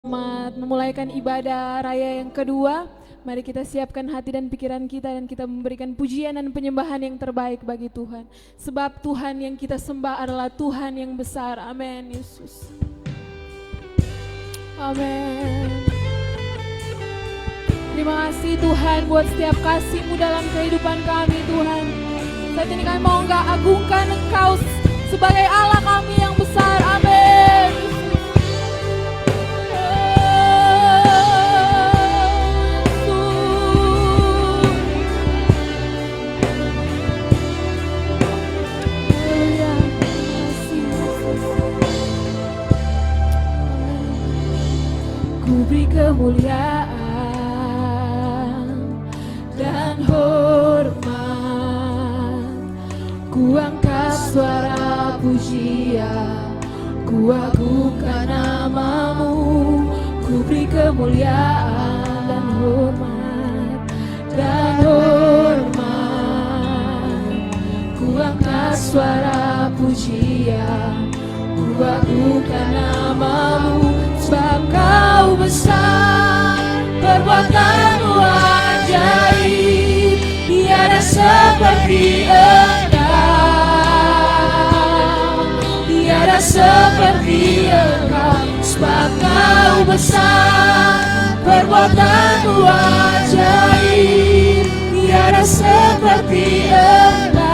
Selamat memulaikan ibadah raya yang kedua. Mari kita siapkan hati dan pikiran kita dan kita memberikan pujian dan penyembahan yang terbaik bagi Tuhan. Sebab Tuhan yang kita sembah adalah Tuhan yang besar. Amin, Yesus. Amin. Terima kasih Tuhan buat setiap kasih-Mu dalam kehidupan kami Tuhan. Saat ini kami mau agungkan Engkau sebagai Allah kami yang besar. Amin. Ku beri kemuliaan dan hormat, ku angkat suara pujian, ku agungkan nama-Mu. Ku beri kemuliaan dan hormat, ku angkat suara pujian, ku agungkan nama-Mu. Sebab Kau besar, perbuatan-Mu ajaib, tiada seperti Engkau, tiada seperti Engkau. Sebab Kau besar, perbuatan-Mu ajaib, tiada seperti Engkau,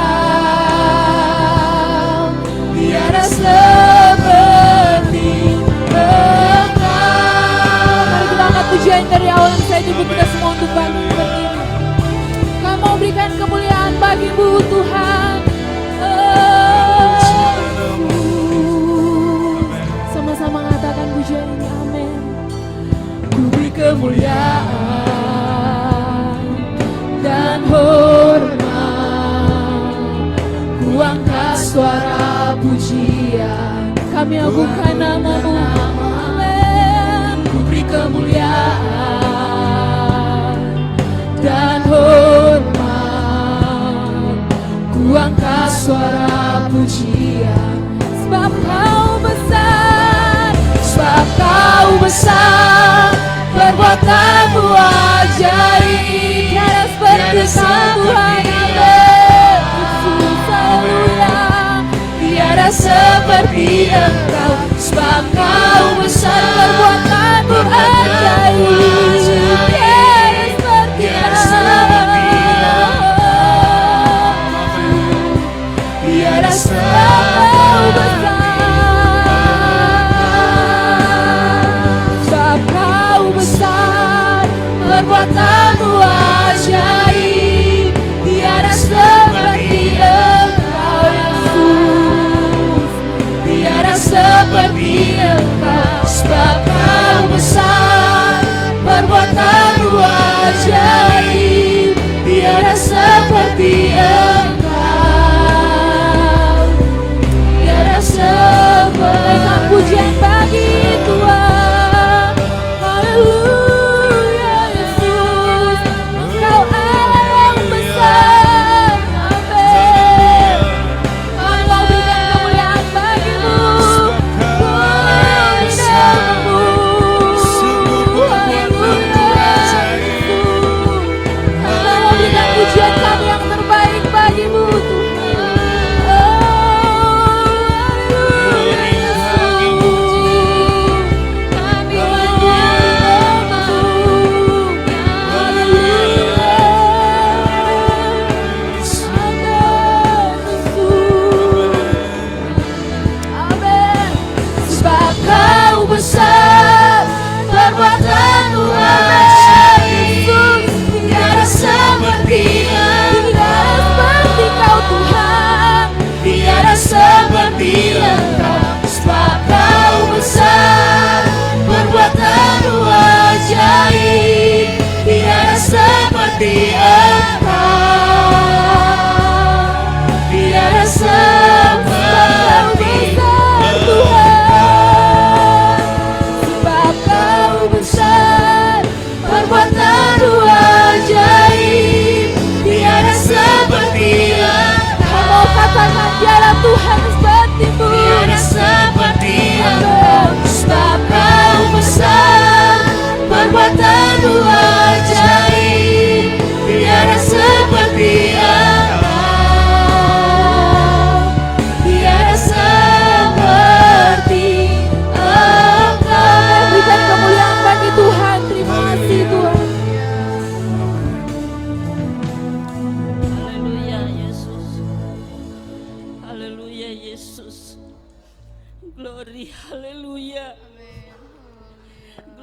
tiada seperti Engkau. Pujian dari awal saya jemput kita semua untuk bangkit berdiri. Kami mau berikan kemuliaan bagi-Mu Tuhan. Sama-sama mengatakan pujian ini, amin. Ku beri kemuliaan dan hormat, ku angkat suara pujian, kami agungkan nama-Mu. Kemuliaan dan hormat, ku angkat suara pujian. Sebab Kau besar, sebab Kau besar, perbuatan-Mu ajaib, tiada seperti Tuhan. Haleluya, tiada seperti Engkau. Sebab Kau besar, perbuatan-Mu ajaib, tiada seperti Engkau, tiada seperti Sebab Kau besar, perbuatan-Mu ajaib, tiada seperti Engkau Yesus, tiada seperti Engkau. Sebab Kau besar, perbuatan-Mu ajaib, tiada seperti Engkau, tiada seperti. Pujian bagi Tuhan, haleluya Yesus.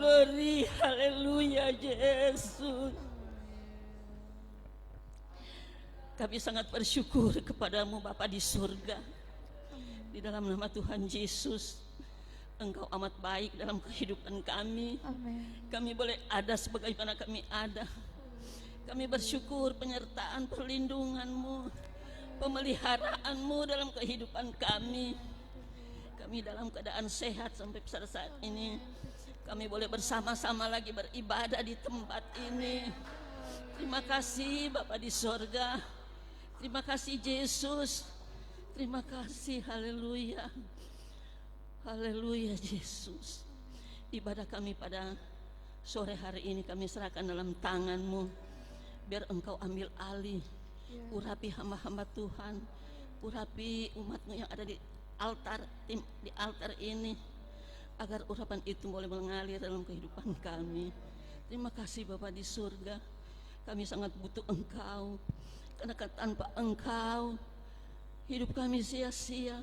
Glory, haleluya Yesus. Kami sangat bersyukur kepadamu Bapa di surga. Di dalam nama Tuhan Yesus, Engkau amat baik dalam kehidupan kami. Amin. Kami boleh ada sebagaimana kami ada. Kami bersyukur penyertaan perlindungan-Mu, pemeliharaanmu dalam kehidupan kami. Kami dalam keadaan sehat sampai pada saat ini. Kami boleh bersama-sama lagi beribadah di tempat ini. Terima kasih Bapa di sorga. Terima kasih Yesus. Terima kasih, haleluya. Haleluya Yesus. Ibadah kami pada sore hari ini kami serahkan dalam tangan-Mu. Biar Engkau ambil alih. Urapi hamba-hamba Tuhan, urapi umat-Mu yang ada di altar ini, agar urapan itu boleh mengalir dalam kehidupan kami. Terima kasih Bapa di surga. Kami sangat butuh Engkau, karena tanpa Engkau hidup kami sia-sia.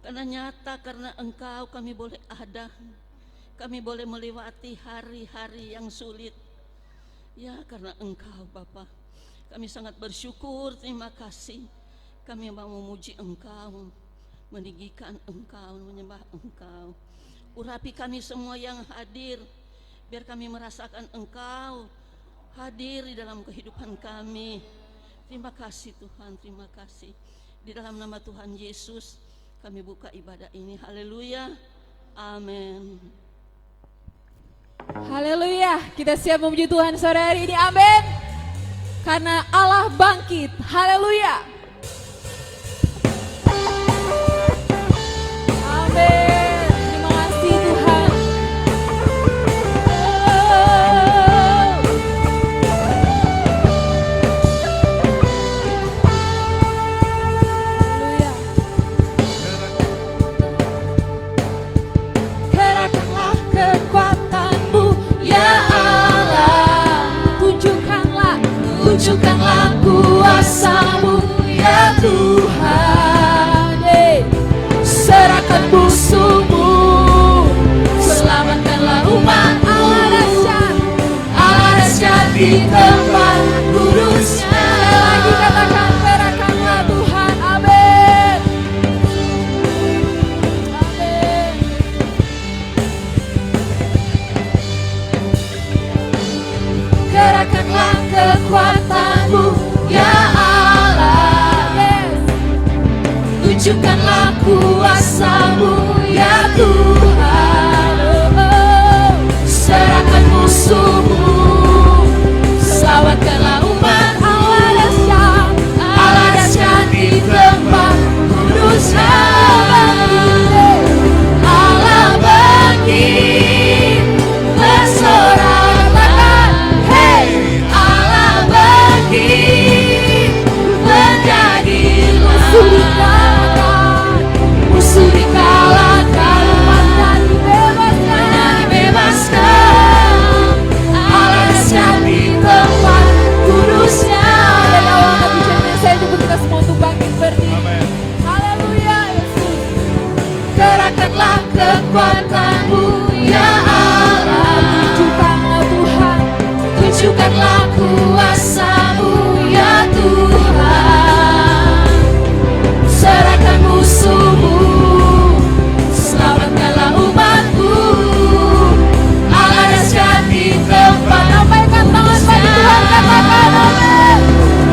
Karena nyata karena Engkau kami boleh ada, kami boleh melewati hari-hari yang sulit. Ya karena Engkau Bapa, kami sangat bersyukur, terima kasih. Kami mau memuji Engkau, meninggikan Engkau, menyembah Engkau. Urapi kami semua yang hadir, biar kami merasakan Engkau hadir di dalam kehidupan kami. Terima kasih Tuhan, terima kasih. Di dalam nama Tuhan Yesus kami buka ibadah ini. Haleluya, amin. Haleluya, kita siap memuji Tuhan sore hari ini, amin. Karena Allah bangkit, haleluya. Amin, terima kasih Tuhan. Haleluya. Kerahkanlah kekuatan-Mu ya Allah, tunjukkanlah kuasa-Mu ya Tuhan. Serahkan musuh-Mu, selamatkanlah umat Allah dahsyat di tempat kudus-Nya. Lagi katakan serahkanlah Tuhan, amin. Amin. Kerahkanlah kekuatan-Mu ya Allah, tunjukkanlah kuasa-Mu ya Tuhan. Serahkan musuh-Mu, selamatkanlah umat Allah dahsyat di tempat kudus-Nya. Allah bangkit, bersorak-sorak, hey, Allah bangkit, berdadilah. Musuh dikalahkan, umatnya dibebaskan. Allah dahsyat di tempat kudus-Nya. Dan awal kebijakannya saya jemput kita semua untuk bangkit berdiri. Haleluya Yesus. Kerahkanlah kekuatan-Mu ya Allah, tunjukkanlah Tuhan, tunjukkanlah kuasa-Mu ya Tuhan. Serahkan musuh-Mu, selamatkanlah umat-Mu Allah dahsyat di tempat. Nampaikan tangan bagi Tuhan, katakan amin.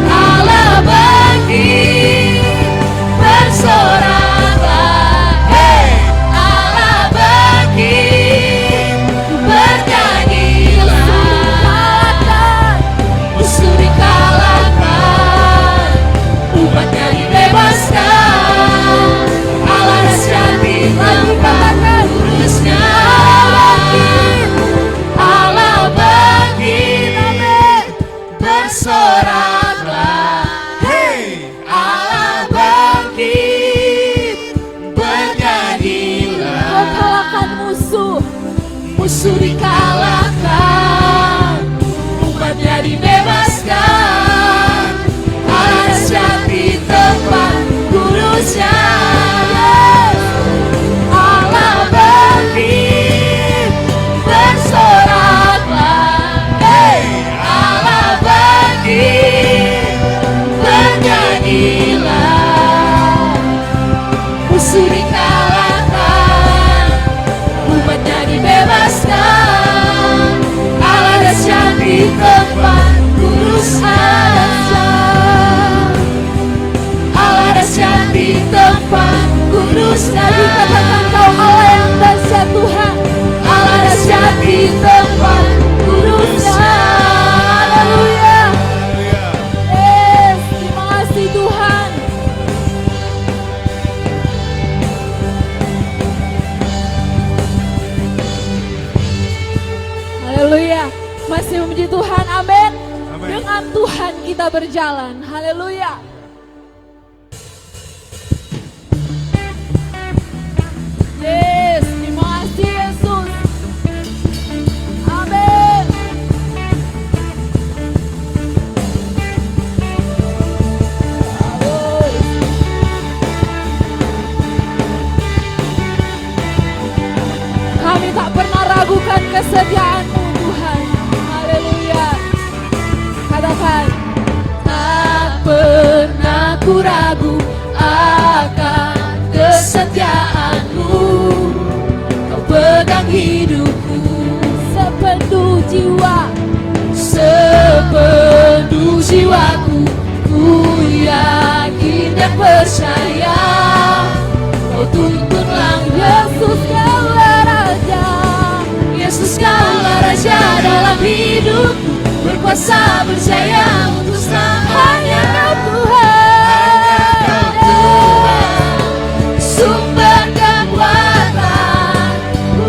Allah bangkit, bersoraklah, hey, Allah bangkit, bernyanyilah. Musuh dikalahkan, umatnya dibebaskan. Allah dahsyat di tempat kudus-Nya. Allah bangkit, amin. Bersoraklah, hey, Allah bangkit, bernyanyilah. Kau kalahkan musuh, musuh dikalahkan, umatnya dibebaskan. Allah dahsyat di tempat kudus-Nya. Allah bangkit, bersorak. Haleluya. Masih memuji Tuhan, amin. Amin. Dengan Tuhan kita berjalan, haleluya. Yes, terima kasih Yesus. Amin. Kami tak pernah ragukan kesetiaan-Mu Tuhan. Haleluya. Katakan, tak pernah ku ragu akan kesetiaan-Mu. Kau pegang hidupku sepenuh jiwa, sepenuh jiwaku. Ku yakin dan percaya Kau tuntunlah Yesus, Kaulah Raja. Yesus, Kaulah Raja dalam hidupku, berkuasa berjaya untuk selamanya. Kau Tuhan, sumber kekuatan,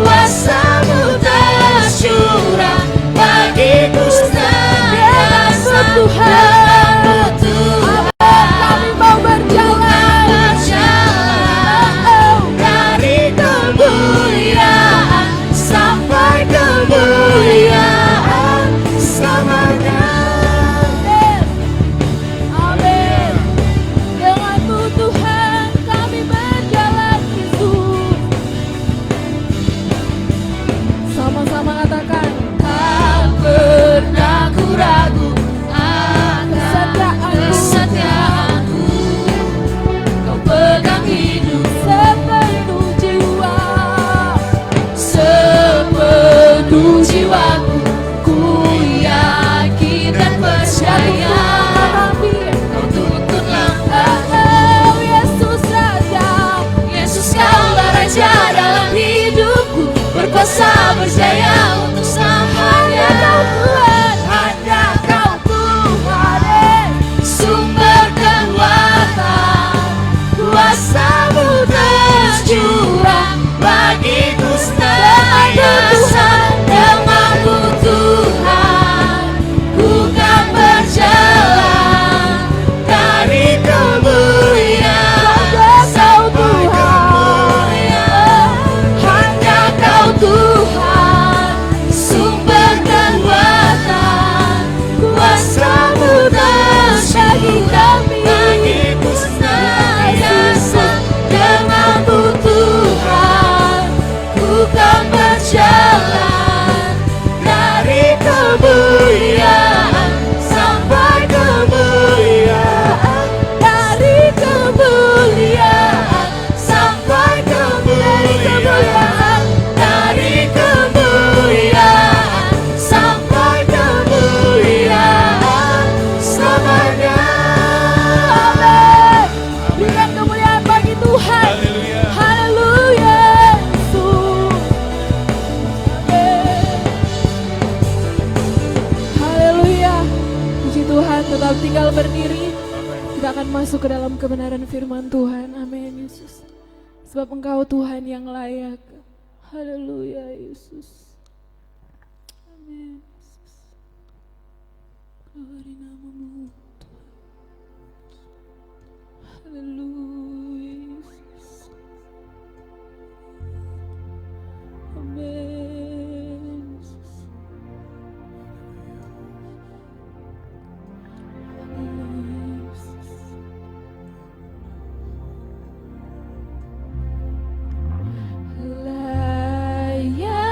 kuasa-Mu tercurah bagiku senantiasa. Denganmu Tuhan, kami mau berjalan dari kemuliaan sampai kemuliaan selamanya. Amin. Denganmu Tuhan kami berjalan Yesus. Sama-sama katakan, tak pernah ku ragu akan kesetiaan-Mu. Kau pegang hidup sepenuh jiwa, sepenuh jiwaku. Ku yakin dan percaya Kau tuntunlah Yesus Raja. Yesus, Kaulah Raja dalam hidupku, berkuasa berjaya untuk selamanya. Kau Tuhan, hanya Kau Tuhan, sumber kekuatan, kuasa-Mu tercurah bagiku senantiasa. Denganmu Tuhan, ku kan berjalan dari kemuliaan sampai kemuliaan. Hanya Kau Tuhan, sumber kekuatan, kuasa-Mu tercurah bagiku senantiasa. Denganmu Tuhan, ku kan berjalan dari kemuliaan sampai kemuliaan, dari kemuliaan sampai kemuliaan, dari kemuliaan sampai kemuliaan selamanya. Amin. Berikan kemuliaan bagi Tuhan. Haleluya. Haleluya. Yesus. Amin. Haleluya. Puji Tuhan, tetap tinggal berdiri. Kita akan masuk ke dalam kebenaran firman Tuhan. Amin Yesus. Sebab Engkau Tuhan yang layak. Haleluya Yesus. Amin Yesus. Glory namamu Tuhan. Haleluya Yesus. Amin Yesus. Amin Yesus.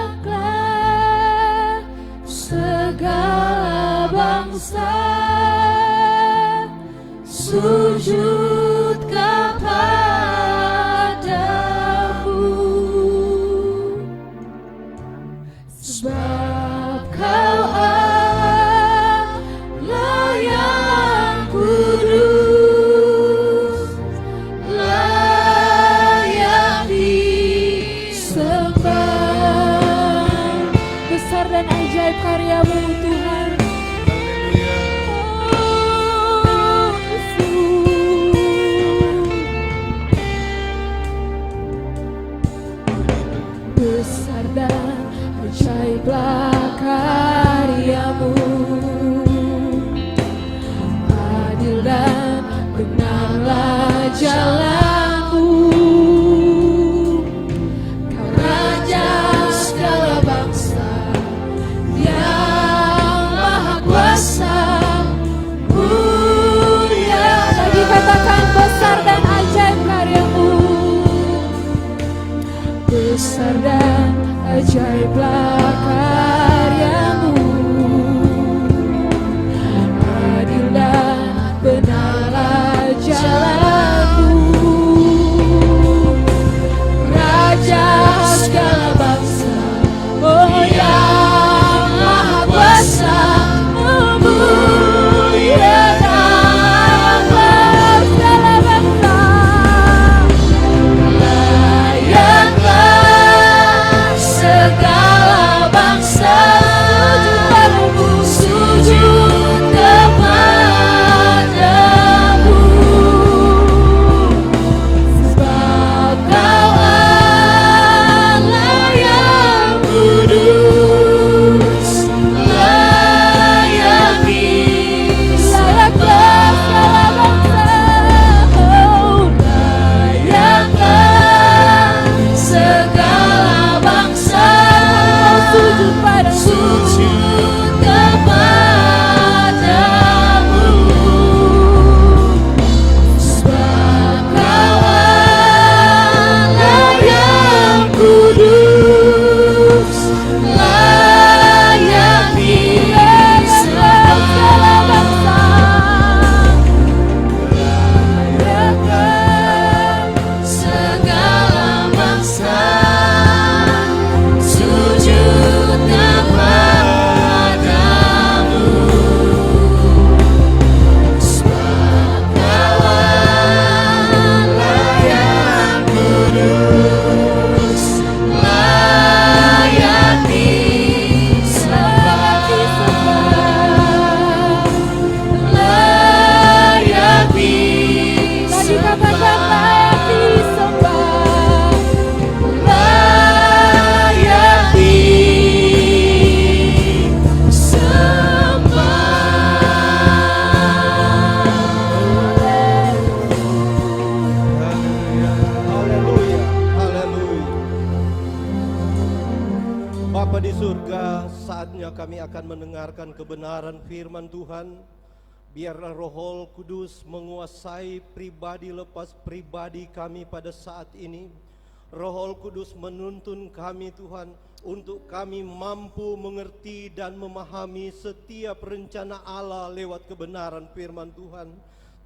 Layaklah segala bangsa sujud kepadamu, sebab Kau Allah yang kudus, layak disembah. Besar dan ajaib karya-Mu Tuhan. Oh, Yesus. Besar dan ajaiblah saatnya kami akan mendengarkan kebenaran firman Tuhan. Biarlah Roh Kudus menguasai pribadi lepas pribadi kami pada saat ini. Roh Kudus menuntun kami Tuhan, untuk kami mampu mengerti dan memahami setiap rencana Allah lewat kebenaran firman Tuhan.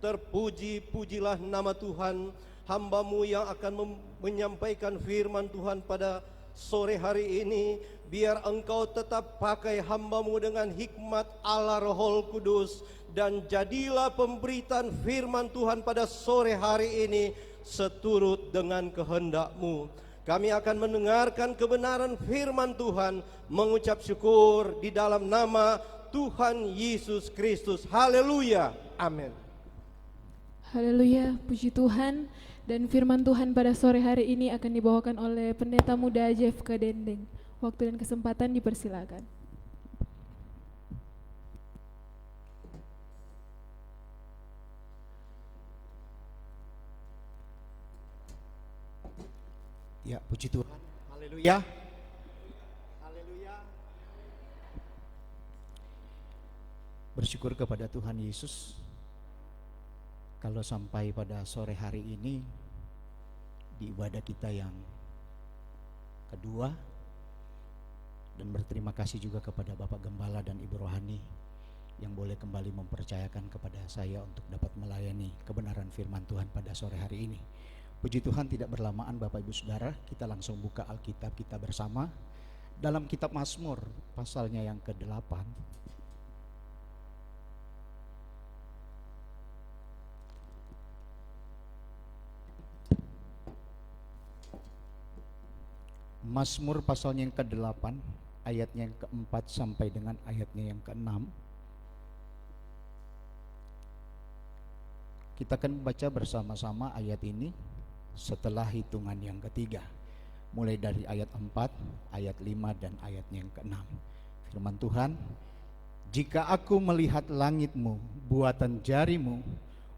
Terpuji-pujilah nama Tuhan. Hamba-Mu yang akan menyampaikan firman Tuhan pada sore hari ini, biar Engkau tetap pakai hamba-Mu dengan hikmat Allah Roh Kudus, dan jadilah pemberitaan firman Tuhan pada sore hari ini seturut dengan kehendak-Mu. Kami akan mendengarkan kebenaran firman Tuhan, mengucap syukur di dalam nama Tuhan Yesus Kristus. Haleluya, amin. Haleluya, puji Tuhan. Dan firman Tuhan pada sore hari ini akan dibawakan oleh Pendeta Muda Jeff Kedendeng. Waktu dan kesempatan dipersilakan. Ya, puji Tuhan. Haleluya. Haleluya. Bersyukur kepada Tuhan Yesus, kalau sampai pada sore hari ini di ibadah kita yang kedua, dan berterima kasih juga kepada Bapak Gembala dan Ibu Rohani yang boleh kembali mempercayakan kepada saya untuk dapat melayani kebenaran firman Tuhan pada sore hari ini. Puji Tuhan, tidak berlamaan Bapak Ibu Saudara, kita langsung buka Alkitab kita bersama dalam kitab Mazmur pasalnya yang ke-8. Mazmur pasalnya yang ke-8, ayatnya yang ke-4 sampai dengan ayatnya yang ke-6. Kita akan membaca bersama-sama ayat ini setelah hitungan yang ketiga, mulai dari ayat 4, ayat 5, dan ayatnya yang ke-6. Firman Tuhan, jika aku melihat langit-Mu, buatan jari-Mu,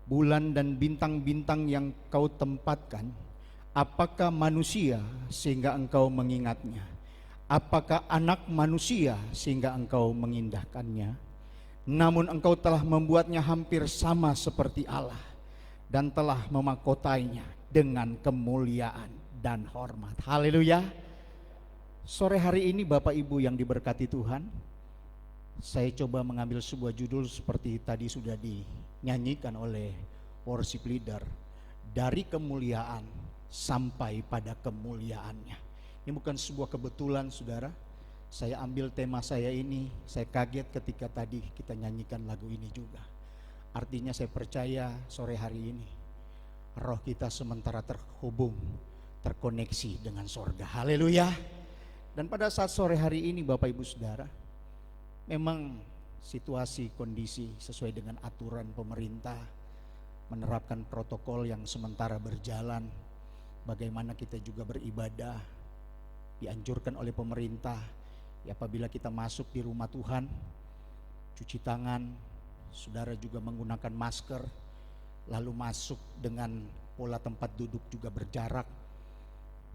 bulan dan bintang-bintang yang Kau tempatkan, apakah manusia sehingga Engkau mengingatnya? Apakah anak manusia sehingga Engkau mengindahkannya? Namun Engkau telah membuatnya hampir sama seperti Allah, dan telah memahkotainya dengan kemuliaan dan hormat. Haleluya. Sore hari ini Bapak Ibu yang diberkati Tuhan, saya coba mengambil sebuah judul seperti tadi sudah dinyanyikan oleh worship leader, dari kemuliaan sampai pada kemuliaannya. Ini bukan sebuah kebetulan saudara, saya ambil tema saya ini, saya kaget ketika tadi kita nyanyikan lagu ini juga. Artinya saya percaya sore hari ini roh kita sementara terhubung, terkoneksi dengan sorga. Haleluya. Dan pada saat sore hari ini Bapak Ibu Saudara, memang situasi kondisi sesuai dengan aturan pemerintah, menerapkan protokol yang sementara berjalan. Bagaimana kita juga beribadah, dianjurkan oleh pemerintah, ya, apabila kita masuk di rumah Tuhan, cuci tangan, saudara juga menggunakan masker, lalu masuk dengan pola tempat duduk juga berjarak,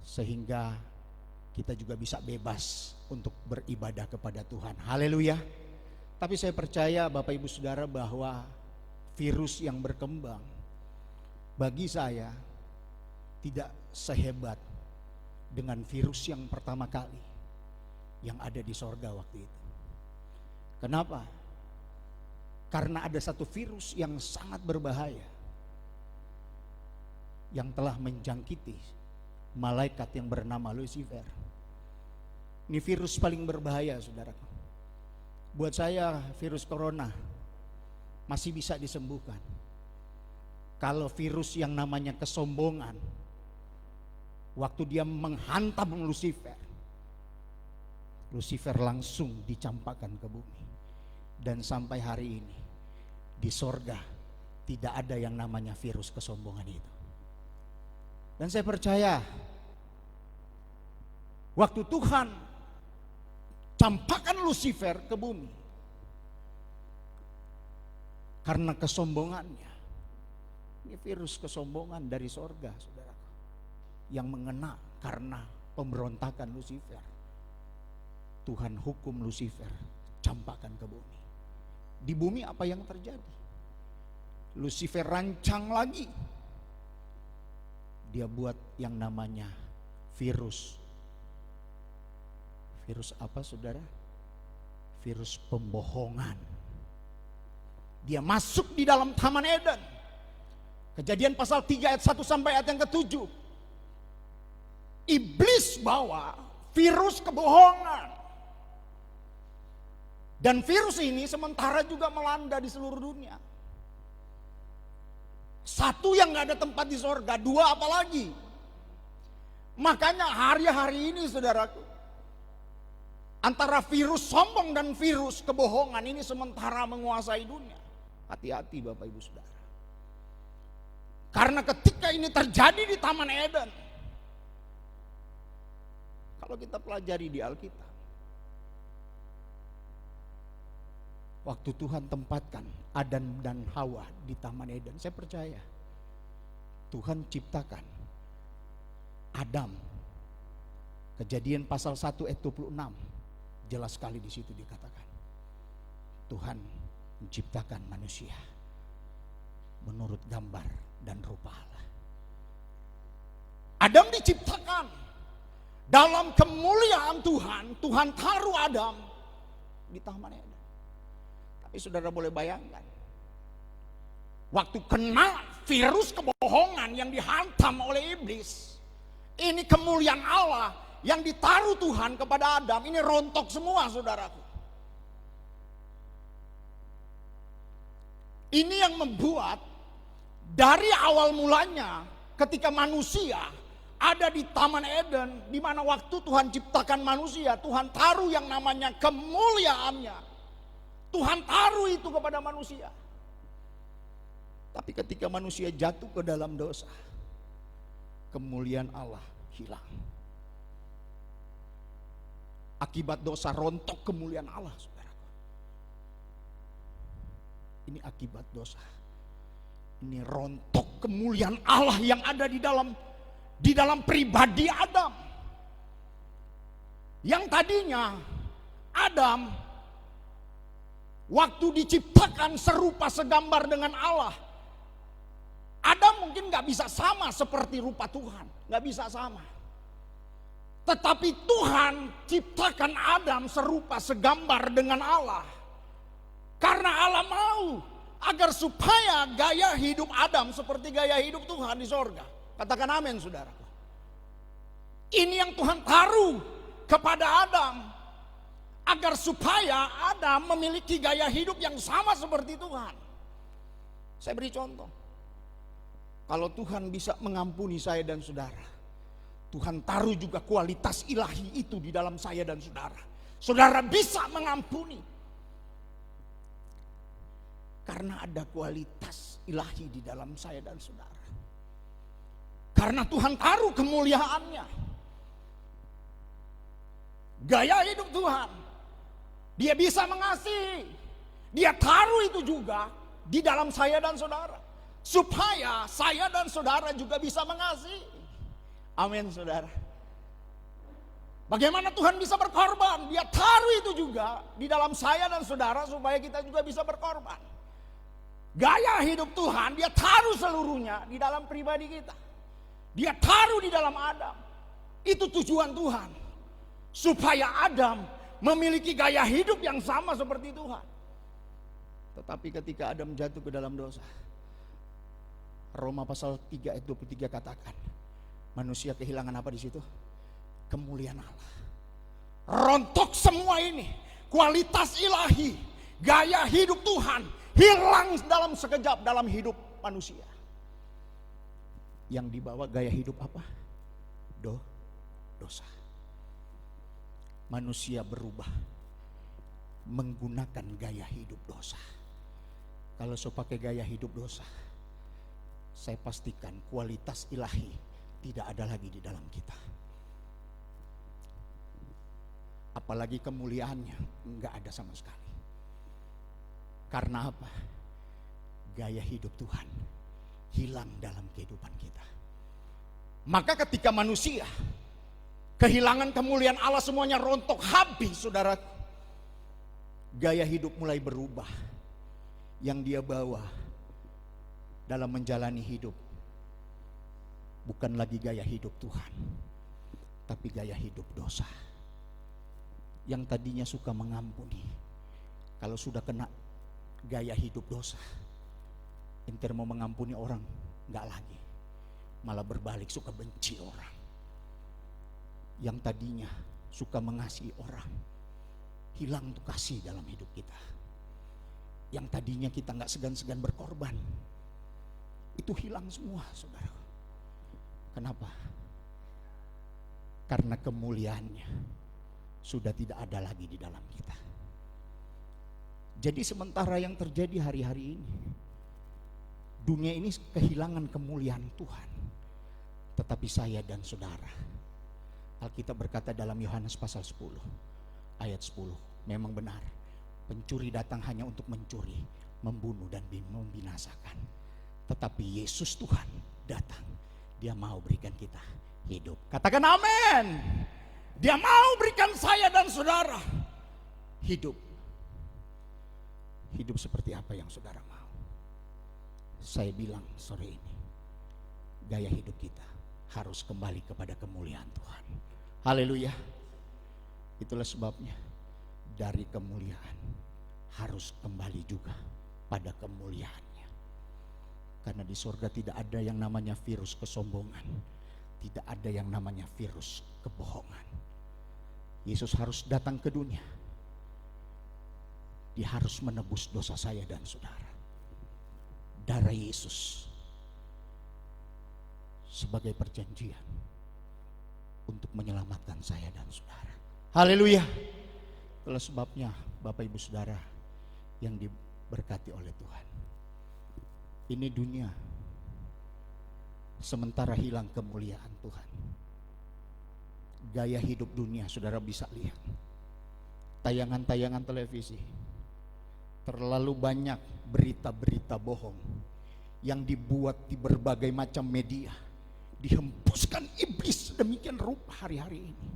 sehingga kita juga bisa bebas untuk beribadah kepada Tuhan. Haleluya. Tapi saya percaya Bapak Ibu Saudara bahwa virus yang berkembang bagi saya tidak sehebat dengan virus yang pertama kali yang ada di sorga waktu itu. Kenapa? Karena ada satu virus yang sangat berbahaya yang telah menjangkiti malaikat yang bernama Lucifer. Ini virus paling berbahaya saudaraku. Buat saya virus corona masih bisa disembuhkan. Kalau virus yang namanya kesombongan, waktu dia menghantam Lucifer, Lucifer langsung dicampakkan ke bumi. Dan sampai hari ini di sorga tidak ada yang namanya virus kesombongan itu. Dan saya percaya waktu Tuhan campakkan Lucifer ke bumi karena kesombongannya, ini virus kesombongan dari sorga saudaraku, yang mengena karena pemberontakan Lucifer. Tuhan hukum Lucifer, campakkan ke bumi. Di bumi apa yang terjadi? Lucifer rancang lagi. Dia buat yang namanya virus. Virus apa saudara? Virus pembohongan. Dia masuk di dalam Taman Eden. Kejadian pasal 3 ayat 1 sampai ayat yang ke-7. Iblis bawa virus kebohongan. Dan virus ini sementara juga melanda di seluruh dunia. Satu yang gak ada tempat di sorga, dua apalagi. Makanya hari-hari ini saudaraku, antara virus sombong dan virus kebohongan ini sementara menguasai dunia. Hati-hati Bapak Ibu Saudara. Karena ketika ini terjadi di Taman Eden, kalau kita pelajari di Alkitab, waktu Tuhan tempatkan Adam dan Hawa di Taman Eden, saya percaya Tuhan ciptakan Adam. Kejadian pasal 1 ayat 26 jelas sekali di situ dikatakan Tuhan menciptakan manusia menurut gambar dan rupa Allah. Adam diciptakan dalam kemuliaan Tuhan. Tuhan taruh Adam di Taman Eden. Tapi saudara boleh bayangkan, waktu kena virus kebohongan yang dihantam oleh iblis, ini kemuliaan Allah yang ditaruh Tuhan kepada Adam, ini rontok semua saudaraku. Ini yang membuat dari awal mulanya ketika manusia ada di Taman Eden, di mana waktu Tuhan ciptakan manusia, Tuhan taruh yang namanya kemuliaannya. Tuhan taruh itu kepada manusia. Tapi ketika manusia jatuh ke dalam dosa, kemuliaan Allah hilang. Akibat dosa rontok kemuliaan Allah, saudaraku. Ini akibat dosa. Ini rontok kemuliaan Allah yang ada di dalam pribadi Adam. Yang tadinya Adam waktu diciptakan serupa segambar dengan Allah, Adam mungkin gak bisa sama seperti rupa Tuhan, gak bisa sama. Tetapi Tuhan ciptakan Adam serupa segambar dengan Allah. Karena Allah mau agar supaya gaya hidup Adam seperti gaya hidup Tuhan di sorga. Katakan amin saudaraku. Ini yang Tuhan taruh kepada Adam, agar supaya Adam memiliki gaya hidup yang sama seperti Tuhan. Saya beri contoh. Kalau Tuhan bisa mengampuni saya dan saudara, Tuhan taruh juga kualitas ilahi itu di dalam saya dan saudara. Saudara bisa mengampuni karena ada kualitas ilahi di dalam saya dan saudara. Karena Tuhan taruh kemuliaannya, gaya hidup Tuhan, Dia bisa mengasihi. Dia taruh itu juga di dalam saya dan saudara, supaya saya dan saudara juga bisa mengasihi. Amin saudara. Bagaimana Tuhan bisa berkorban? Dia taruh itu juga di dalam saya dan saudara supaya kita juga bisa berkorban. Gaya hidup Tuhan Dia taruh seluruhnya di dalam pribadi kita. Dia taruh di dalam Adam. Itu tujuan Tuhan, supaya Adam memiliki gaya hidup yang sama seperti Tuhan. Tetapi ketika Adam jatuh ke dalam dosa, Roma pasal 3 ayat 23 katakan, manusia kehilangan apa di situ? Kemuliaan Allah. Rontok semua ini, kualitas ilahi, gaya hidup Tuhan hilang dalam sekejap dalam hidup manusia. Yang dibawa gaya hidup apa? Dosa. Manusia berubah menggunakan gaya hidup dosa. Kalau saya pakai gaya hidup dosa, saya pastikan kualitas ilahi tidak ada lagi di dalam kita. Apalagi kemuliaannya enggak ada sama sekali. Karena apa? Gaya hidup Tuhan hilang dalam kehidupan kita. Maka ketika manusia kehilangan kemuliaan Allah, semuanya rontok habis, saudara. Gaya hidup mulai berubah. Yang dia bawa dalam menjalani hidup bukan lagi gaya hidup Tuhan, tapi gaya hidup dosa. Yang tadinya suka mengampuni, kalau sudah kena gaya hidup dosa, enter mau mengampuni orang, enggak lagi, malah berbalik suka benci orang. Yang tadinya suka mengasihi orang, hilang tuh kasih dalam hidup kita. Yang tadinya kita enggak segan-segan berkorban, itu hilang semua, saudara. Kenapa? Karena kemuliaannya sudah tidak ada lagi di dalam kita. Jadi sementara yang terjadi hari-hari ini, dunia ini kehilangan kemuliaan Tuhan, tetapi saya dan saudara, Alkitab berkata dalam Yohanes pasal 10 ayat 10, memang benar, pencuri datang hanya untuk mencuri, membunuh dan membinasakan. Tetapi Yesus Tuhan datang, dia mau berikan kita hidup. Katakan amin. Dia mau berikan saya dan saudara hidup. Hidup seperti apa yang saudara mau? Saya bilang sore ini, gaya hidup kita harus kembali kepada kemuliaan Tuhan. Haleluya. Itulah sebabnya dari kemuliaan harus kembali juga pada kemuliaannya. Karena di sorga tidak ada yang namanya virus kesombongan, tidak ada yang namanya virus kebohongan. Yesus harus datang ke dunia. Dia harus menebus dosa saya dan saudara. Darah Yesus sebagai perjanjian untuk menyelamatkan saya dan saudara. Haleluya. Itulah sebabnya Bapak Ibu Saudara yang diberkati oleh Tuhan, ini dunia sementara hilang kemuliaan Tuhan. Gaya hidup dunia, saudara bisa lihat tayangan-tayangan televisi, terlalu banyak berita-berita bohong yang dibuat di berbagai macam media, dihembuskan iblis sedemikian rupa hari-hari ini.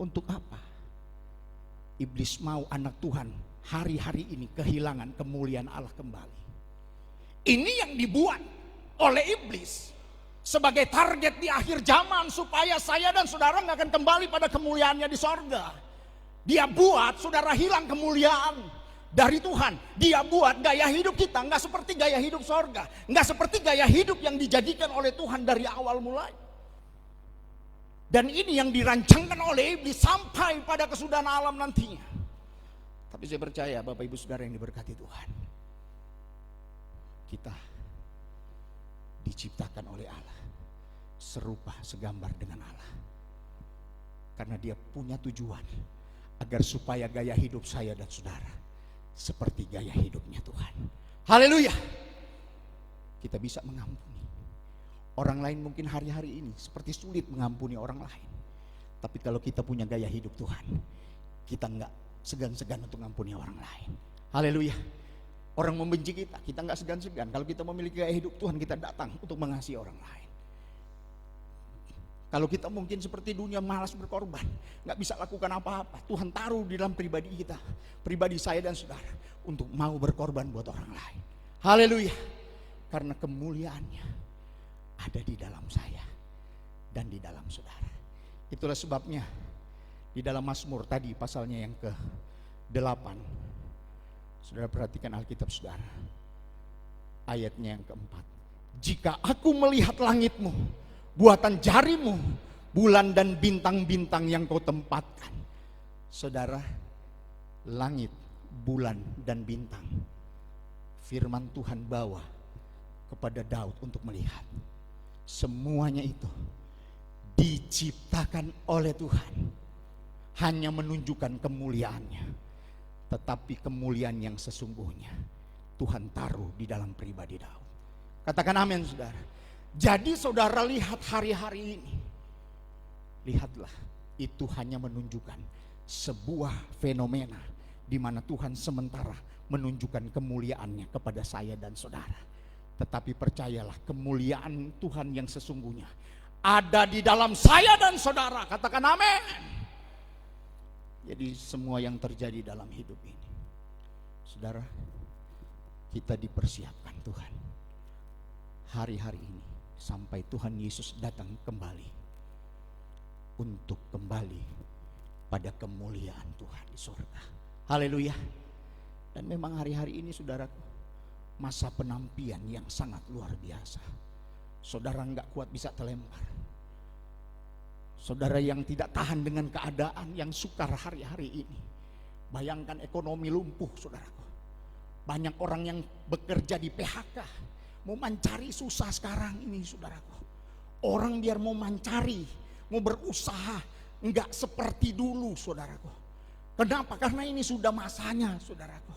Untuk apa? Iblis mau anak Tuhan hari-hari ini kehilangan kemuliaan Allah kembali. Ini yang dibuat oleh iblis sebagai target di akhir zaman, supaya saya dan saudara gak akan kembali pada kemuliaannya di sorga. Dia buat saudara hilang kemuliaan dari Tuhan. Dia buat gaya hidup kita gak seperti gaya hidup sorga, gak seperti gaya hidup yang dijadikan oleh Tuhan dari awal mulai. Dan ini yang dirancangkan oleh iblis sampai pada kesudahan alam nantinya. Tapi saya percaya Bapak Ibu Saudara yang diberkati Tuhan, kita diciptakan oleh Allah serupa segambar dengan Allah. Karena dia punya tujuan agar supaya gaya hidup saya dan saudara seperti gaya hidupnya Tuhan. Haleluya. Kita bisa mengampuni orang lain, mungkin hari-hari ini seperti sulit mengampuni orang lain. Tapi kalau kita punya gaya hidup Tuhan, kita enggak segan-segan untuk mengampuni orang lain. Haleluya. Orang membenci kita, kita enggak segan-segan. Kalau kita memiliki gaya hidup Tuhan, kita datang untuk mengasihi orang lain. Kalau kita mungkin seperti dunia malas berkorban, enggak bisa lakukan apa-apa, Tuhan taruh di dalam pribadi kita, pribadi saya dan saudara, untuk mau berkorban buat orang lain. Haleluya. Karena kemuliaannya ada di dalam saya dan di dalam saudara. Itulah sebabnya di dalam Mazmur tadi pasalnya yang ke-8, saudara perhatikan Alkitab saudara, ayatnya yang ke-4. Jika aku melihat langitmu, buatan jarimu, bulan dan bintang-bintang yang kau tempatkan. Saudara, langit, bulan dan bintang, firman Tuhan bawa kepada Daud untuk melihat. Semuanya itu diciptakan oleh Tuhan, hanya menunjukkan kemuliaannya. Tetapi kemuliaan yang sesungguhnya Tuhan taruh di dalam pribadi Daud. Katakan amin saudara. Jadi saudara lihat hari-hari ini, lihatlah, itu hanya menunjukkan sebuah fenomena di mana Tuhan sementara menunjukkan kemuliaannya kepada saya dan saudara. Tetapi percayalah, kemuliaan Tuhan yang sesungguhnya ada di dalam saya dan saudara. Katakan amin. Jadi semua yang terjadi dalam hidup ini, saudara, kita dipersiapkan Tuhan hari-hari ini sampai Tuhan Yesus datang kembali untuk kembali pada kemuliaan Tuhan di surga. Haleluya. Dan memang hari-hari ini saudaraku, masa penampian yang sangat luar biasa. Saudara enggak kuat bisa terlempar. Saudara yang tidak tahan dengan keadaan yang sukar hari-hari ini. Bayangkan ekonomi lumpuh saudaraku. Banyak orang yang bekerja di PHK. Mau mencari susah sekarang ini saudaraku. Orang biar mau mencari, mau berusaha, enggak seperti dulu saudaraku. Kenapa? Karena ini sudah masanya saudaraku.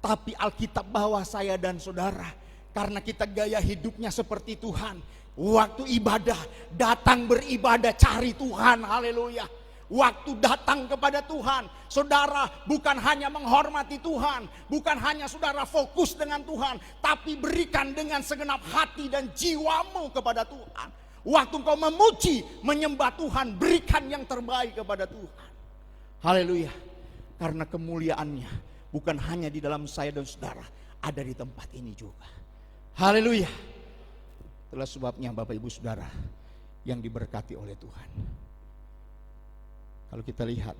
Tapi Alkitab bawa saya dan saudara, karena kita gaya hidupnya seperti Tuhan. Waktu ibadah, datang beribadah, cari Tuhan, haleluya. Waktu datang kepada Tuhan, saudara bukan hanya menghormati Tuhan, bukan hanya saudara fokus dengan Tuhan, tapi berikan dengan segenap hati dan jiwamu kepada Tuhan. Waktu engkau memuji, menyembah Tuhan, berikan yang terbaik kepada Tuhan. Haleluya. Karena kemuliaannya bukan hanya di dalam saya dan saudara, ada di tempat ini juga. Haleluya. Itulah sebabnya Bapak Ibu Saudara yang diberkati oleh Tuhan. Kalau kita lihat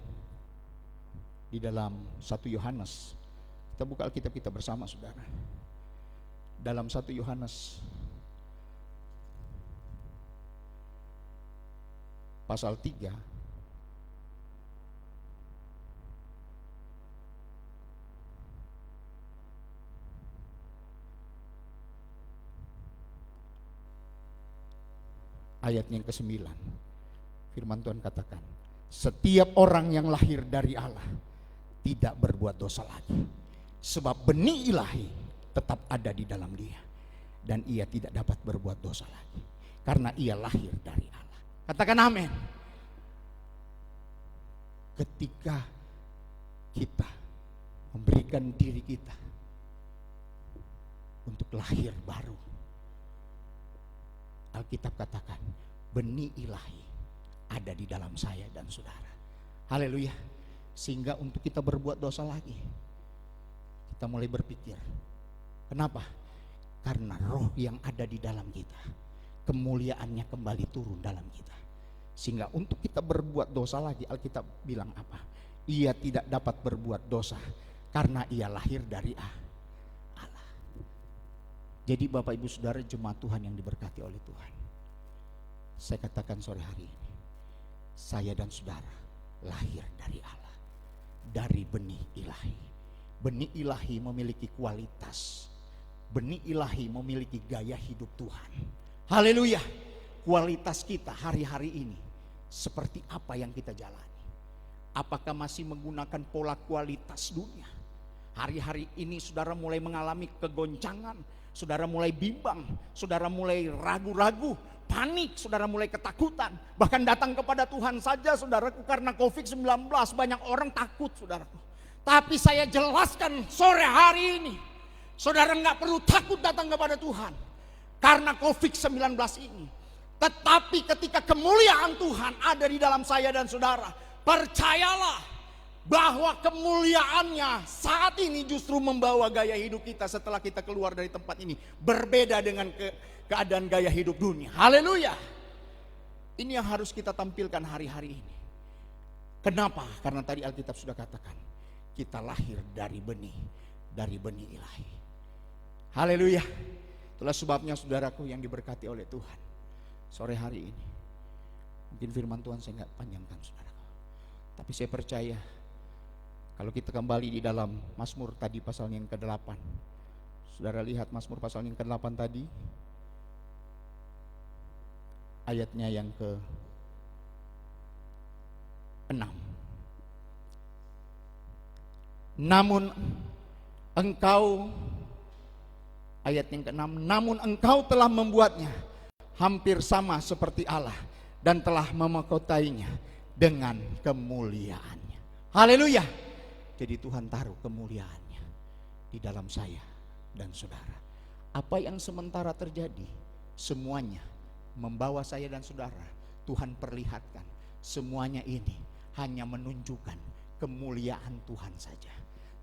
di dalam 1 Yohanes, kita buka Alkitab kita bersama saudara. Dalam 1 Yohanes pasal 3 ayatnya yang ke-9, firman Tuhan katakan, setiap orang yang lahir dari Allah tidak berbuat dosa lagi, sebab benih ilahi tetap ada di dalam dia, dan ia tidak dapat berbuat dosa lagi, karena ia lahir dari Allah. Katakan amin. Ketika kita memberikan diri kita untuk lahir baru, Alkitab katakan benih ilahi ada di dalam saya dan saudara. Haleluya. Sehingga untuk kita berbuat dosa lagi, kita mulai berpikir, kenapa? Karena roh yang ada di dalam kita, kemuliaannya kembali turun dalam kita. Sehingga untuk kita berbuat dosa lagi, Alkitab bilang apa? Ia tidak dapat berbuat dosa karena ia lahir dari Allah. Jadi Bapak Ibu Saudara jemaat Tuhan yang diberkati oleh Tuhan, saya katakan sore hari ini, saya dan saudara lahir dari Allah, dari benih ilahi. Benih ilahi memiliki kualitas, benih ilahi memiliki gaya hidup Tuhan. Haleluya. Kualitas kita hari-hari ini seperti apa yang kita jalani? Apakah masih menggunakan pola kualitas dunia? Hari-hari ini saudara mulai mengalami kegoncangan, saudara mulai bimbang, saudara mulai ragu-ragu, panik, saudara mulai ketakutan. Bahkan datang kepada Tuhan saja saudaraku, karena COVID-19 banyak orang takut saudaraku. Tapi saya jelaskan sore hari ini, saudara nggak perlu takut datang kepada Tuhan karena COVID-19 ini. Tetapi ketika kemuliaan Tuhan ada di dalam saya dan saudara, percayalah bahwa kemuliaannya saat ini justru membawa gaya hidup kita setelah kita keluar dari tempat ini berbeda dengan keadaan gaya hidup dunia. Haleluya. Ini yang harus kita tampilkan hari-hari ini. Kenapa? Karena tadi Alkitab sudah katakan, kita lahir dari benih ilahi. Haleluya. Itulah sebabnya saudaraku yang diberkati oleh Tuhan, sore hari ini mungkin firman Tuhan saya nggak panjangkan saudaraku, tapi saya percaya kalau kita kembali di dalam Mazmur tadi pasal yang ke-8, saudara lihat Mazmur pasal yang ke-8 tadi, ayatnya yang ke-6. Namun engkau, ayat yang ke-6, namun engkau telah membuatnya hampir sama seperti Allah dan telah memahkotainya dengan kemuliaannya. Haleluya. Jadi Tuhan taruh kemuliaannya di dalam saya dan saudara. Apa yang sementara terjadi, semuanya membawa saya dan saudara, Tuhan perlihatkan semuanya ini hanya menunjukkan kemuliaan Tuhan saja.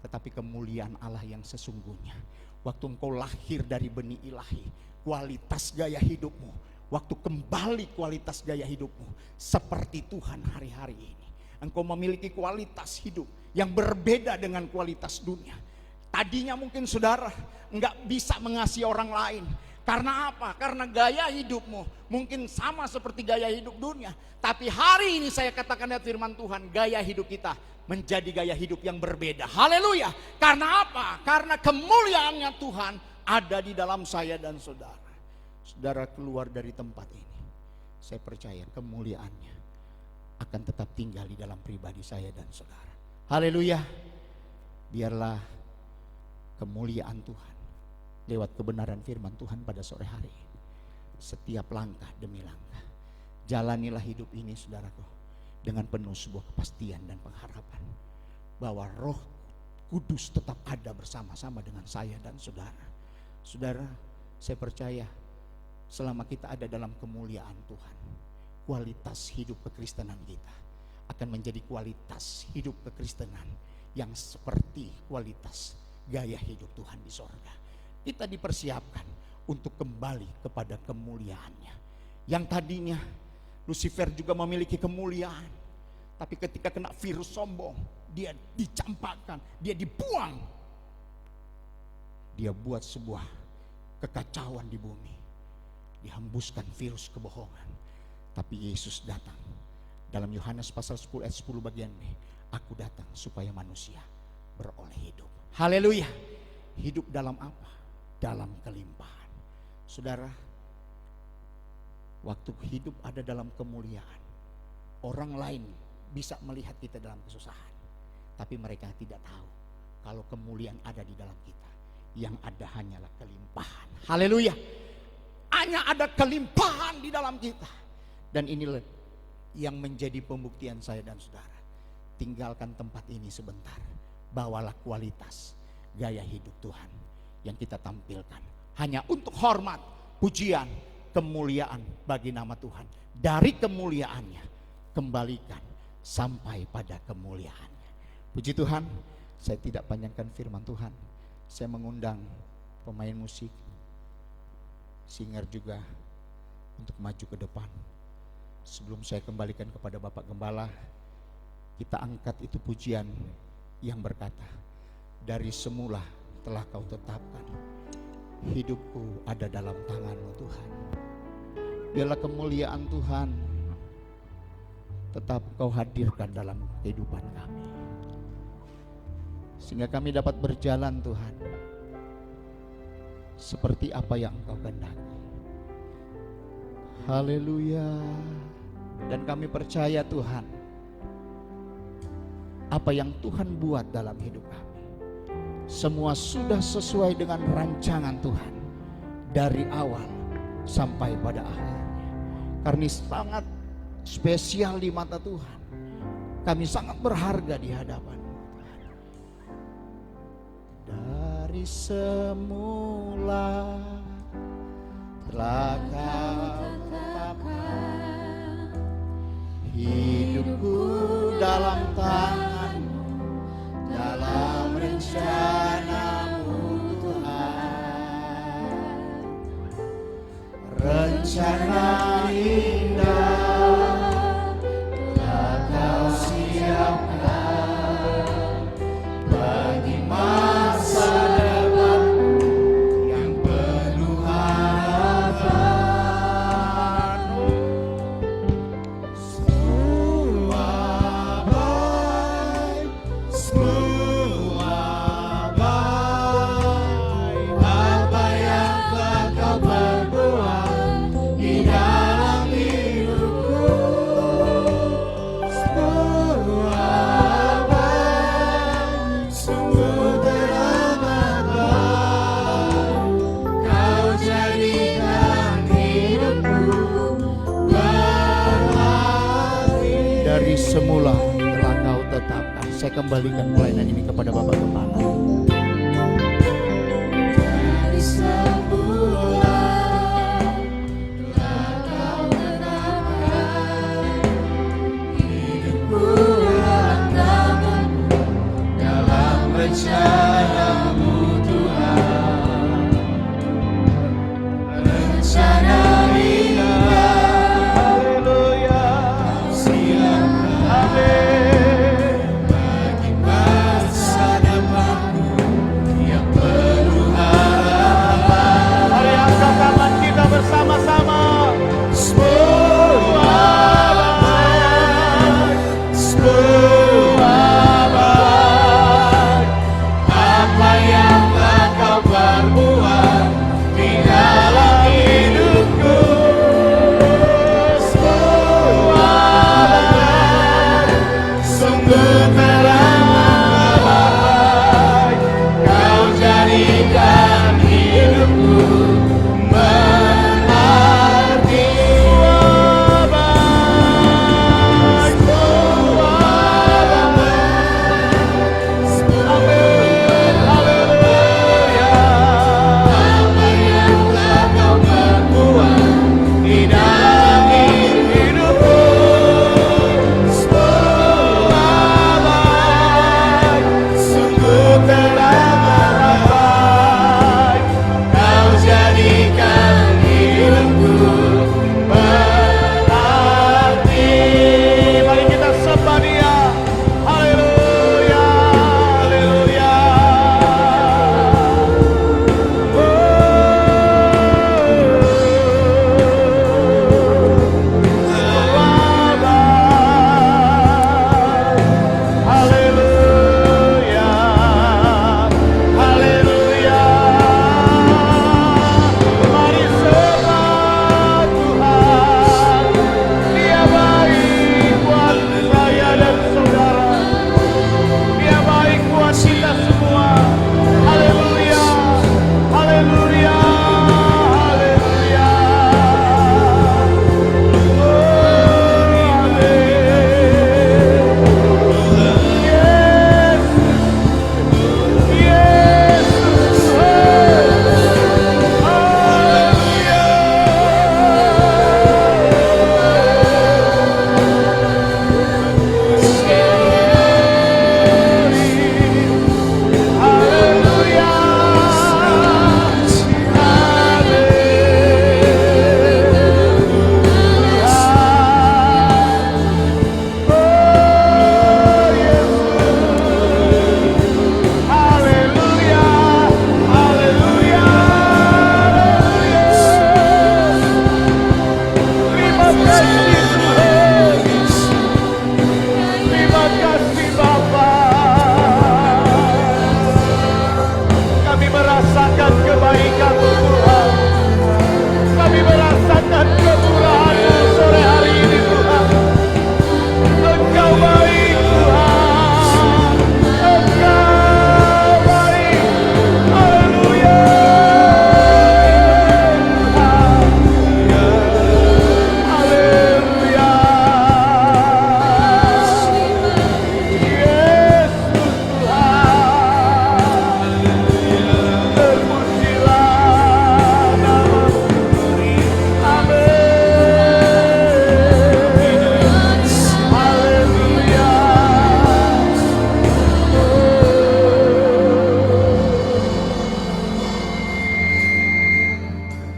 Tetapi kemuliaan Allah yang sesungguhnya, waktu engkau lahir dari benih ilahi, kualitas gaya hidupmu, waktu kembali kualitas gaya hidupmu seperti Tuhan hari-hari ini. Engkau memiliki kualitas hidup yang berbeda dengan kualitas dunia. Tadinya mungkin saudara enggak bisa mengasihi orang lain. Karena apa? Karena gaya hidupmu mungkin sama seperti gaya hidup dunia. Tapi hari ini saya katakan ya firman Tuhan, gaya hidup kita menjadi gaya hidup yang berbeda. Haleluya. Karena apa? Karena kemuliaannya Tuhan ada di dalam saya dan saudara. Saudara keluar dari tempat ini, saya percaya kemuliaannya akan tetap tinggal di dalam pribadi saya dan saudara. Haleluya. Biarlah kemuliaan Tuhan lewat kebenaran firman Tuhan pada sore hari ini, setiap langkah demi langkah, jalanilah hidup ini saudaraku dengan penuh sebuah kepastian dan pengharapan bahwa Roh Kudus tetap ada bersama-sama dengan saya dan saudara. Saudara, saya percaya selama kita ada dalam kemuliaan Tuhan, kualitas hidup kekristenan kita akan menjadi kualitas hidup kekristenan yang seperti kualitas gaya hidup Tuhan di sorga. Kita dipersiapkan untuk kembali kepada kemuliaannya. Yang tadinya Lucifer juga memiliki kemuliaan, tapi ketika kena virus sombong, dia dicampakkan, dia dibuang. Dia buat sebuah kekacauan di bumi, dihembuskan virus kebohongan. Tapi Yesus datang. Dalam Yohanes pasal 10 ayat 10 bagian B, aku datang supaya manusia beroleh hidup. Haleluya. Hidup dalam apa? Dalam kelimpahan. Saudara, waktu hidup ada dalam kemuliaan, orang lain bisa melihat kita dalam kesusahan, tapi mereka tidak tahu kalau kemuliaan ada di dalam kita. Yang ada hanyalah kelimpahan. Haleluya. Hanya ada kelimpahan di dalam kita. Dan inilah yang menjadi pembuktian saya dan saudara. Tinggalkan tempat ini sebentar, bawalah kualitas gaya hidup Tuhan yang kita tampilkan hanya untuk hormat, pujian, kemuliaan bagi nama Tuhan. Dari kemuliaannya kembalikan sampai pada kemuliaannya. Puji Tuhan. Saya tidak panjangkan firman Tuhan. Saya mengundang pemain musik, singer juga untuk maju ke depan. Sebelum saya kembalikan kepada Bapak Gembala, kita angkat itu pujian yang berkata, dari semula telah kau tetapkan, hidupku ada dalam tangan-Mu Tuhan. Biarlah kemuliaan Tuhan tetap kau hadirkan dalam kehidupan kami, sehingga kami dapat berjalan Tuhan seperti apa yang Engkau kehendaki. Haleluya. Dan kami percaya Tuhan, apa yang Tuhan buat dalam hidup kami semua sudah sesuai dengan rancangan Tuhan dari awal sampai pada akhirnya. Karena sangat spesial di mata Tuhan, kami sangat berharga di hadapan Tuhan. Dari semula telah Kau tetapkan, hidupku dalam tangan-Mu, dalam rencana-Mu Tuhan. Rencana indah telah Kau siapkan bagi masa depanku yang penuh harapan. Semua baik, apa yang telah Kau perbuat di dalam hidupku. Semua baik, sungguh teramat. Kau jadikan hidupku berarti. Dari semula telah Kau tetapkan. Saya kembalikan pelayanan ini kepada Bapak Gembala. Dari semula telah Kau rencana-Mu Tuhan, rencana indah, Haleluya. Kau siapkan bagi masa depanku yang penuh harapan. Mari angkat tangan kita bersama-sama. Semua baik, semua baik. Apa yang telah Kau perbuat di dalam hidupku, semua baik, sungguh teramat baik. Kau jadikan hidupku berarti. Semua baik, semua baik. Amin, haleluya. Apa yang telah Kau perbuat di dalam hidupku, semua baik, sungguh teramat baik. Kau jadikan hidupku berarti. Mari kita sembah Dia. Haleluya, haleluya. Semua baik. Haleluya, haleluya. Mari sembah Tuhan. Dia baik buat saya dan saudara. Dia baik buat kita semua. Haleluya, haleluya, haleluya. Oh, amin. Yesus, haleluya. Haleluya, haleluya. Terima kasih Tuhan. Terima kasih Bapa. Kami merasakan kebaikan-Mu Tuhan. Kami merasakan kemurahan-Mu sore hari ini Tuhan. Engkau baik Tuhan. Engkau baik. Haleluya. Haleluya. Yesus Tuhan. Terpujilah nama-Mu. Amin. Haleluya.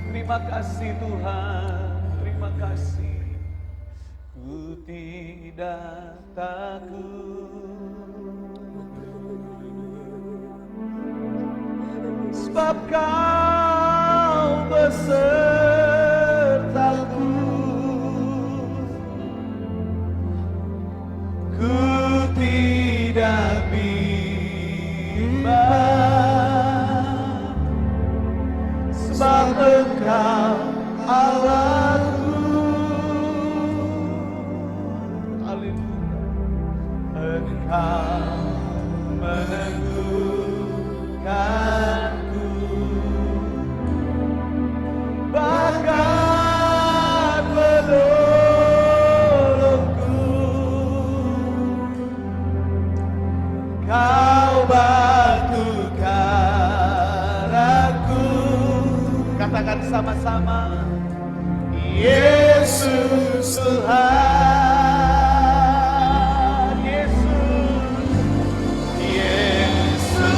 Terima kasih Tuhan, terima kasih. Ku tidak takut, sebab Kau besertaku. Ku tidak bimbang, sebab Engkau Allahku. Haleluya. Engkau meneguhkanku, bahkan menolongku. Kau batukan aku. Katakan sama-sama. Yesus Tuhan, Yesus, Yesus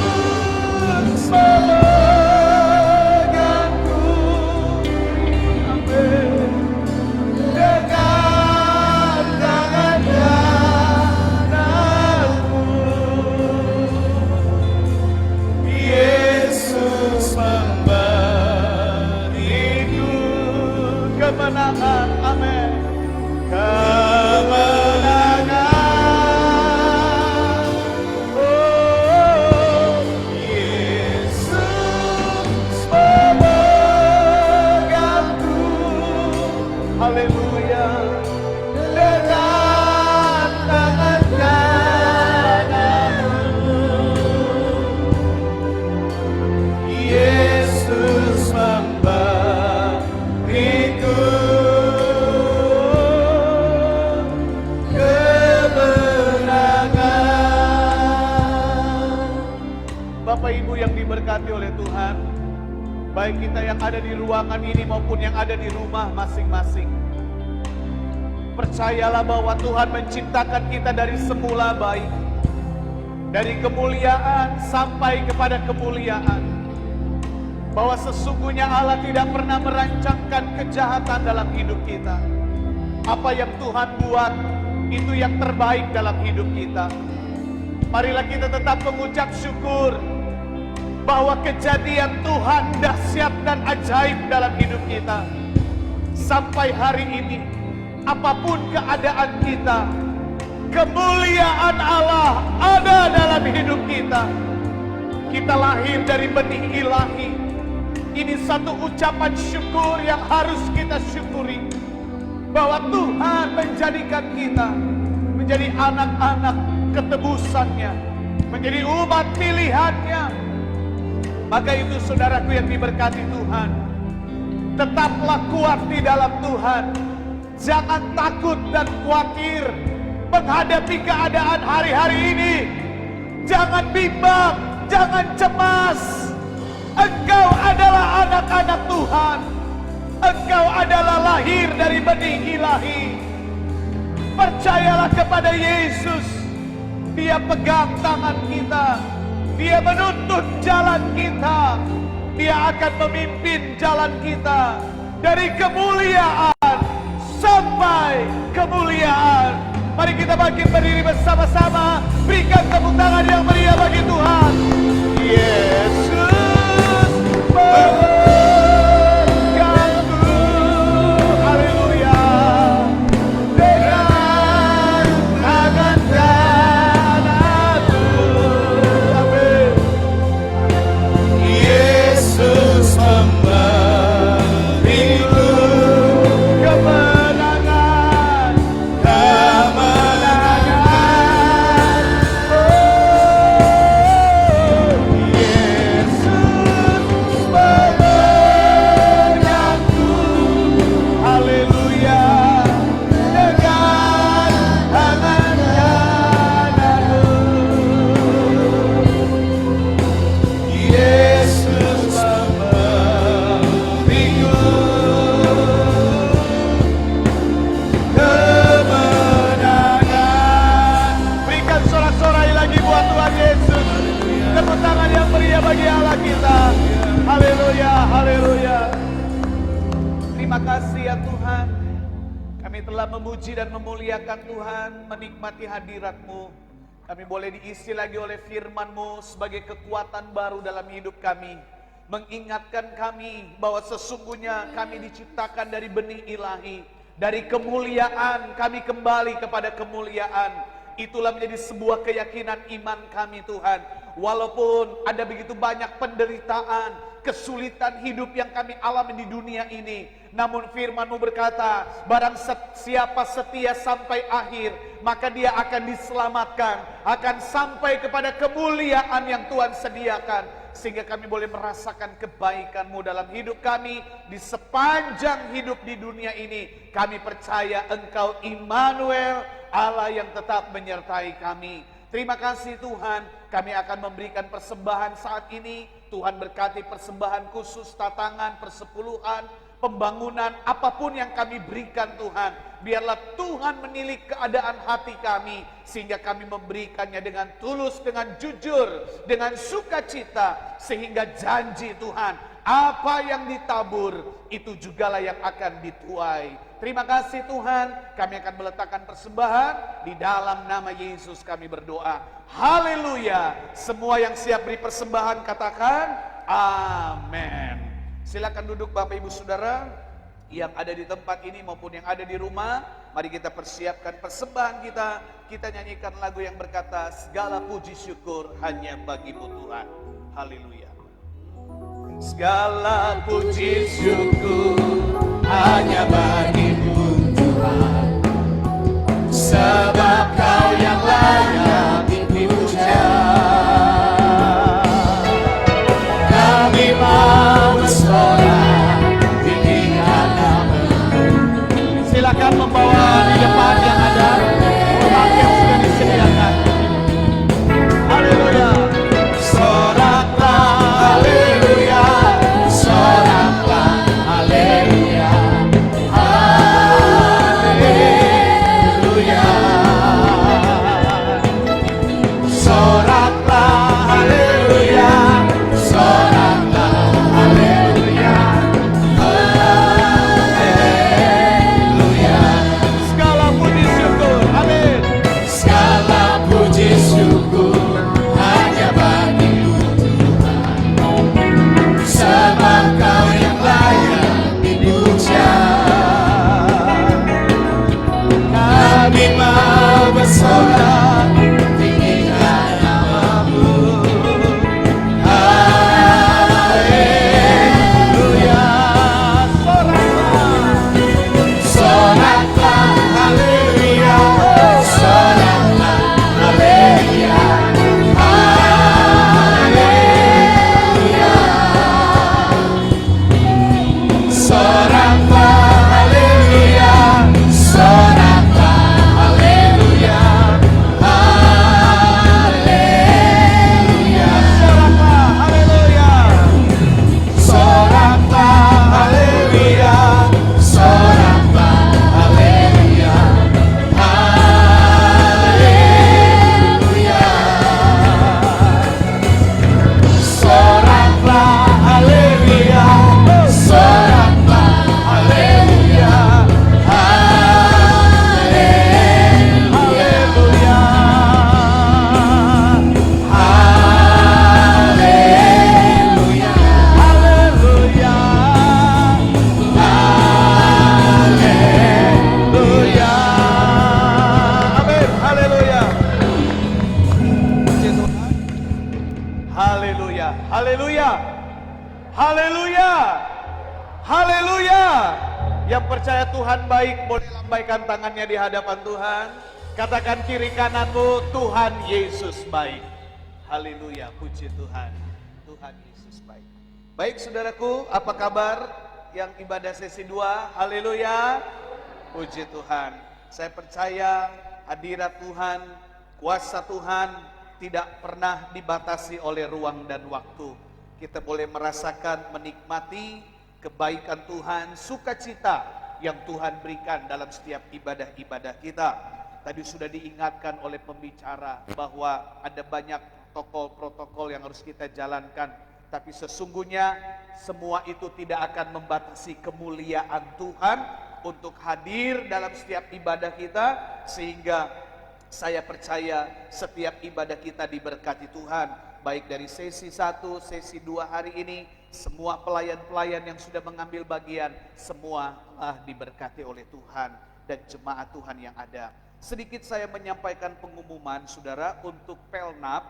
Bapak Ibu yang diberkati oleh Tuhan, baik kita yang ada di ruangan ini maupun yang ada di rumah masing-masing, percayalah bahwa Tuhan menciptakan kita dari semula baik, dari kemuliaan sampai kepada kemuliaan, bahwa sesungguhnya Allah tidak pernah merancangkan kejahatan dalam hidup kita. Apa yang Tuhan buat itu yang terbaik dalam hidup kita. Marilah kita tetap mengucap syukur bahwa kejadian Tuhan dahsyat dan ajaib dalam hidup kita. Sampai hari ini, apapun keadaan kita, kemuliaan Allah ada dalam hidup kita. Kita lahir dari benih ilahi. Ini satu ucapan syukur yang harus kita syukuri, bahwa Tuhan menjadikan kita menjadi anak-anak ketebusannya, menjadi umat pilihannya. Maka itu saudaraku yang diberkati Tuhan, tetaplah kuat di dalam Tuhan. Jangan takut dan khawatir menghadapi keadaan hari-hari ini. Jangan bimbang, jangan cemas. Engkau adalah anak-anak Tuhan. Engkau adalah lahir dari benih ilahi. Percayalah kepada Yesus. Dia pegang tangan kita. Dia menuntun jalan kita. Dia akan memimpin jalan kita dari kemuliaan sampai kemuliaan. Mari kita bangkit berdiri bersama-sama. Berikan tepuk tangan yang meriah bagi Tuhan. Yesus memeganku. Haleluya. Dengan tangan kananku. Amin. Yesus memberiku kemenangan. Bagi Allah kita. Haleluya, haleluya. Terima kasih ya Tuhan. Kami telah memuji dan memuliakan Tuhan, menikmati hadirat-Mu. Kami boleh diisi lagi oleh firman-Mu sebagai kekuatan baru dalam hidup kami. Mengingatkan kami bahwa sesungguhnya kami diciptakan dari benih ilahi. Dari kemuliaan kami kembali kepada kemuliaan. Itulah menjadi sebuah keyakinan iman kami Tuhan. Walaupun ada begitu banyak penderitaan, kesulitan hidup yang kami alami di dunia ini, namun firman-Mu berkata, barang siapa setia sampai akhir, maka dia akan diselamatkan, akan sampai kepada kemuliaan yang Tuhan sediakan. Sehingga kami boleh merasakan kebaikan-Mu dalam hidup kami di sepanjang hidup di dunia ini. Kami percaya Engkau Immanuel, Allah yang tetap menyertai kami. Terima kasih Tuhan, kami akan memberikan persembahan saat ini. Tuhan berkati persembahan khusus, tatangan, persepuluhan, pembangunan, apapun yang kami berikan Tuhan. Biarlah Tuhan menilik keadaan hati kami, sehingga kami memberikannya dengan tulus, dengan jujur, dengan sukacita. Sehingga janji Tuhan, apa yang ditabur, itu jugalah yang akan dituai. Terima kasih Tuhan, kami akan meletakkan persembahan di dalam nama Yesus kami berdoa. Haleluya. Semua yang siap beri persembahan katakan amin. Silakan duduk Bapak Ibu Saudara yang ada di tempat ini maupun yang ada di rumah. Mari kita persiapkan persembahan kita. Kita nyanyikan lagu yang berkata, segala puji syukur hanya bagi-Mu Tuhan. Haleluya. Segala puji syukur hanya bagi-Mu Tuhan, sebab Kau yang layak dipuja. Kami mau bersorak tinggikan nama-Mu. Silakan membawa di depan yang ada uang yang sudah disediakan. Haleluya. Sorak Haleluya, haleluya, haleluya, haleluya. Yang percaya Tuhan baik boleh lambaikan tangannya di hadapan Tuhan. Katakan kiri kananmu, Tuhan Yesus baik. Haleluya, puji Tuhan. Tuhan Yesus baik. Baik saudaraku, apa kabar yang ibadah sesi 2? Haleluya, puji Tuhan. Saya percaya hadirat Tuhan, kuasa Tuhan tidak pernah dibatasi oleh ruang dan waktu. Kita boleh merasakan, menikmati kebaikan Tuhan, sukacita yang Tuhan berikan dalam setiap ibadah-ibadah kita. Tadi sudah diingatkan oleh pembicara bahwa ada banyak protokol yang harus kita jalankan. Tapi sesungguhnya semua itu tidak akan membatasi kemuliaan Tuhan untuk hadir dalam setiap ibadah kita. Sehingga saya percaya setiap ibadah kita diberkati Tuhan. Baik dari sesi 1, sesi 2 hari ini, semua pelayan-pelayan yang sudah mengambil bagian, semua diberkati oleh Tuhan dan jemaat Tuhan yang ada. Sedikit saya menyampaikan pengumuman saudara untuk Pelnap.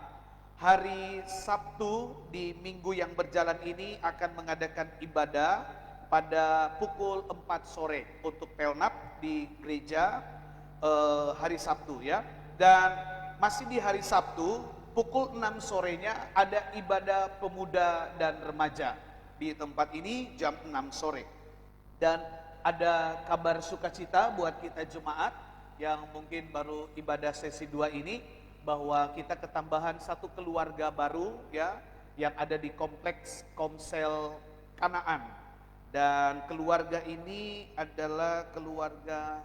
Hari Sabtu di minggu yang berjalan ini akan mengadakan ibadah pada pukul 4 sore untuk Pelnap di gereja hari Sabtu ya. Dan masih di hari Sabtu pukul 6 sorenya ada ibadah pemuda dan remaja di tempat ini jam 6 sore. Dan ada kabar sukacita buat kita jemaat yang mungkin baru ibadah sesi 2 ini, bahwa kita ketambahan satu keluarga baru ya yang ada di kompleks Komsel Kanaan. Dan keluarga ini adalah keluarga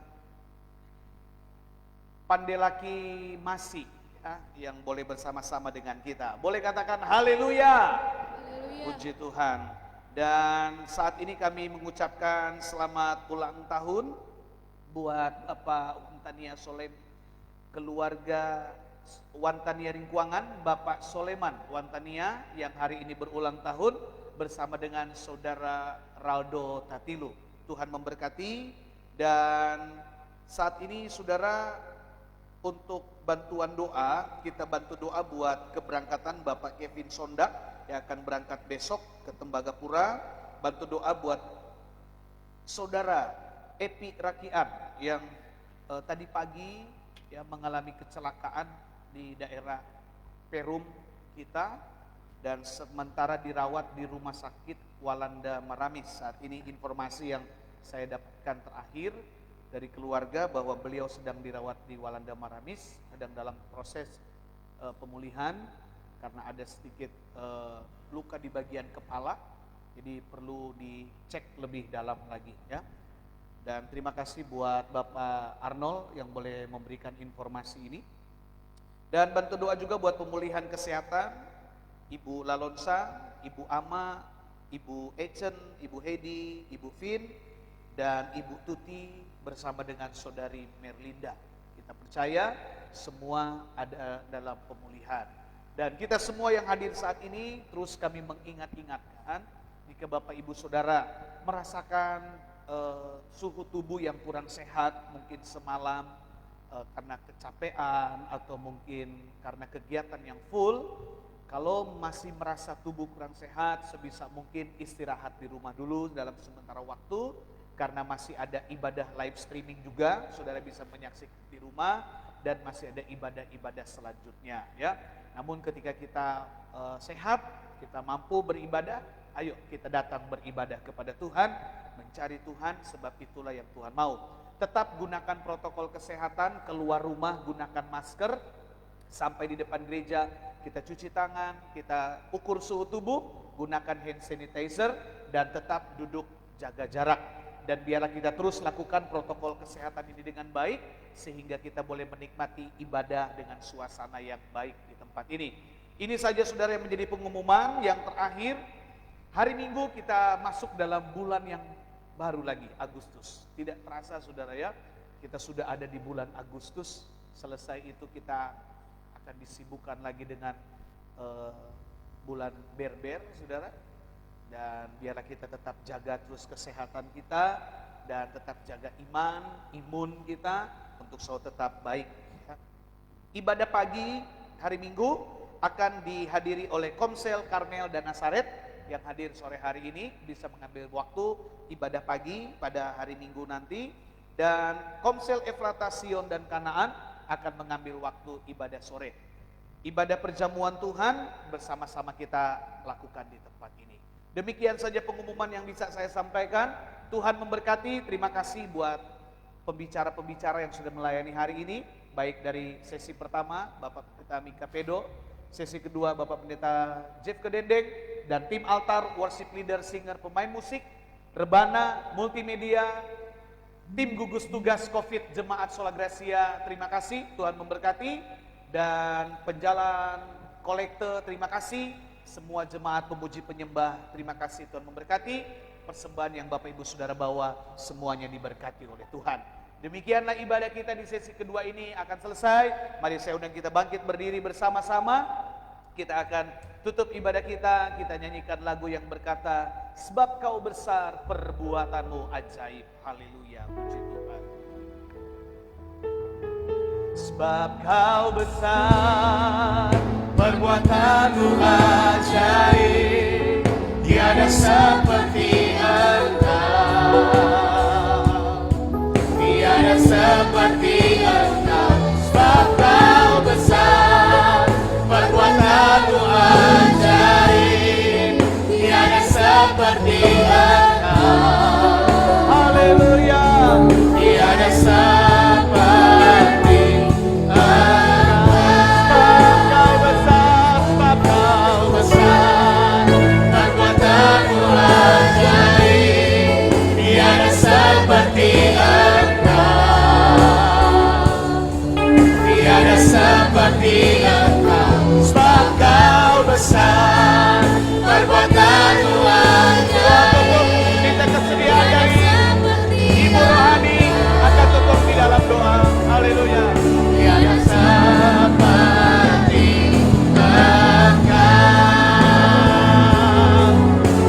Pandelaki Masih ya, yang boleh bersama-sama dengan kita. Boleh katakan haleluya. Puji Tuhan. Dan saat ini kami mengucapkan selamat ulang tahun buat Bapak Wantania Solem, keluarga Wantania Ringkuangan, Bapak Soleman Wantania yang hari ini berulang tahun bersama dengan saudara Raldo Tatilu. Tuhan memberkati. Dan saat ini saudara, untuk bantuan doa, kita bantu doa buat keberangkatan Bapak Kevin Sondak yang akan berangkat besok ke Tembagapura. Bantu doa buat saudara Epi Rakian yang tadi pagi ya mengalami kecelakaan di daerah Perum kita dan sementara dirawat di rumah sakit Walanda Maramis. Saat ini informasi yang saya dapatkan terakhir dari keluarga bahwa beliau sedang dirawat di Walanda Maramis, sedang dalam proses pemulihan karena ada sedikit luka di bagian kepala, jadi perlu dicek lebih dalam lagi ya. Dan terima kasih buat Bapak Arnold yang boleh memberikan informasi ini. Dan bantu doa juga buat pemulihan kesehatan Ibu Lalonsa, Ibu Ama, Ibu Echen, Ibu Hedi, Ibu Vin, dan Ibu Tuti bersama dengan Saudari Merlinda. Kita percaya semua ada dalam pemulihan. Dan kita semua yang hadir saat ini terus kami mengingat-ingatkan jika Bapak Ibu Saudara merasakan suhu tubuh yang kurang sehat, mungkin semalam karena kecapean atau mungkin karena kegiatan yang full. Kalau masih merasa tubuh kurang sehat, sebisa mungkin istirahat di rumah dulu dalam sementara waktu, karena masih ada ibadah live streaming juga, saudara bisa menyaksikan di rumah, dan masih ada ibadah-ibadah selanjutnya ya. Namun ketika kita sehat, kita mampu beribadah, ayo kita datang beribadah kepada Tuhan, mencari Tuhan, sebab itulah yang Tuhan mau. Tetap gunakan protokol kesehatan, keluar rumah gunakan masker, sampai di depan gereja kita cuci tangan, kita ukur suhu tubuh, gunakan hand sanitizer, dan tetap duduk jaga jarak. Dan biarlah kita terus lakukan protokol kesehatan ini dengan baik, sehingga kita boleh menikmati ibadah dengan suasana yang baik di tempat ini. Ini saja saudara yang menjadi pengumuman. Yang terakhir, hari Minggu kita masuk dalam bulan yang baru lagi, Agustus. Tidak terasa saudara ya, kita sudah ada di bulan Agustus. Selesai itu kita akan disibukkan lagi dengan bulan Berber saudara. Dan biarlah kita tetap jaga terus kesehatan kita, dan tetap jaga imun kita untuk selalu tetap baik. Ibadah pagi hari Minggu akan dihadiri oleh Komsel Karmel dan Nasaret yang hadir sore hari ini bisa mengambil waktu ibadah pagi pada hari Minggu nanti, dan Komsel Efrata Sion dan Kanaan akan mengambil waktu ibadah sore. Ibadah perjamuan Tuhan bersama-sama kita lakukan di tempat ini. Demikian saja pengumuman yang bisa saya sampaikan. Tuhan memberkati. Terima kasih buat pembicara-pembicara yang sudah melayani hari ini, baik dari sesi pertama Bapak Pendeta Mika Pedo, sesi kedua Bapak Pendeta Jeff Kedendeng, dan tim altar, worship leader, singer, pemain musik, rebana, multimedia, tim gugus tugas COVID Jemaat Sola Gracia. Terima kasih, Tuhan memberkati. Dan penjalan kolekte, terima kasih. Semua jemaat pemuji penyembah, terima kasih, Tuhan memberkati. Persembahan yang Bapak Ibu Saudara bawa semuanya diberkati oleh Tuhan. Demikianlah ibadah kita di sesi kedua ini akan selesai. Mari saya undang kita bangkit berdiri bersama-sama. Kita akan tutup ibadah kita. Kita nyanyikan lagu yang berkata, sebab kau besar perbuatanmu ajaib. Haleluya, puji Tuhan. Sebab kau besar perbuatanmu ajaib, tiada seperti Engkau, tiada seperti Engkau. Sebab kau besar perbuatanmu ajaib, tiada seperti Engkau. Haleluya, tiada seperti seperti Engkau. Sebab kau besar perbuatanmu ajaib. Kita kesediaan dari Ibu Rohani akan tutup di dalam doa. Haleluya. Tiada seperti Engkau,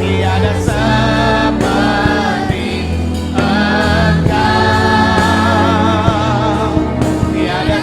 tiada seperti Engkau, tiada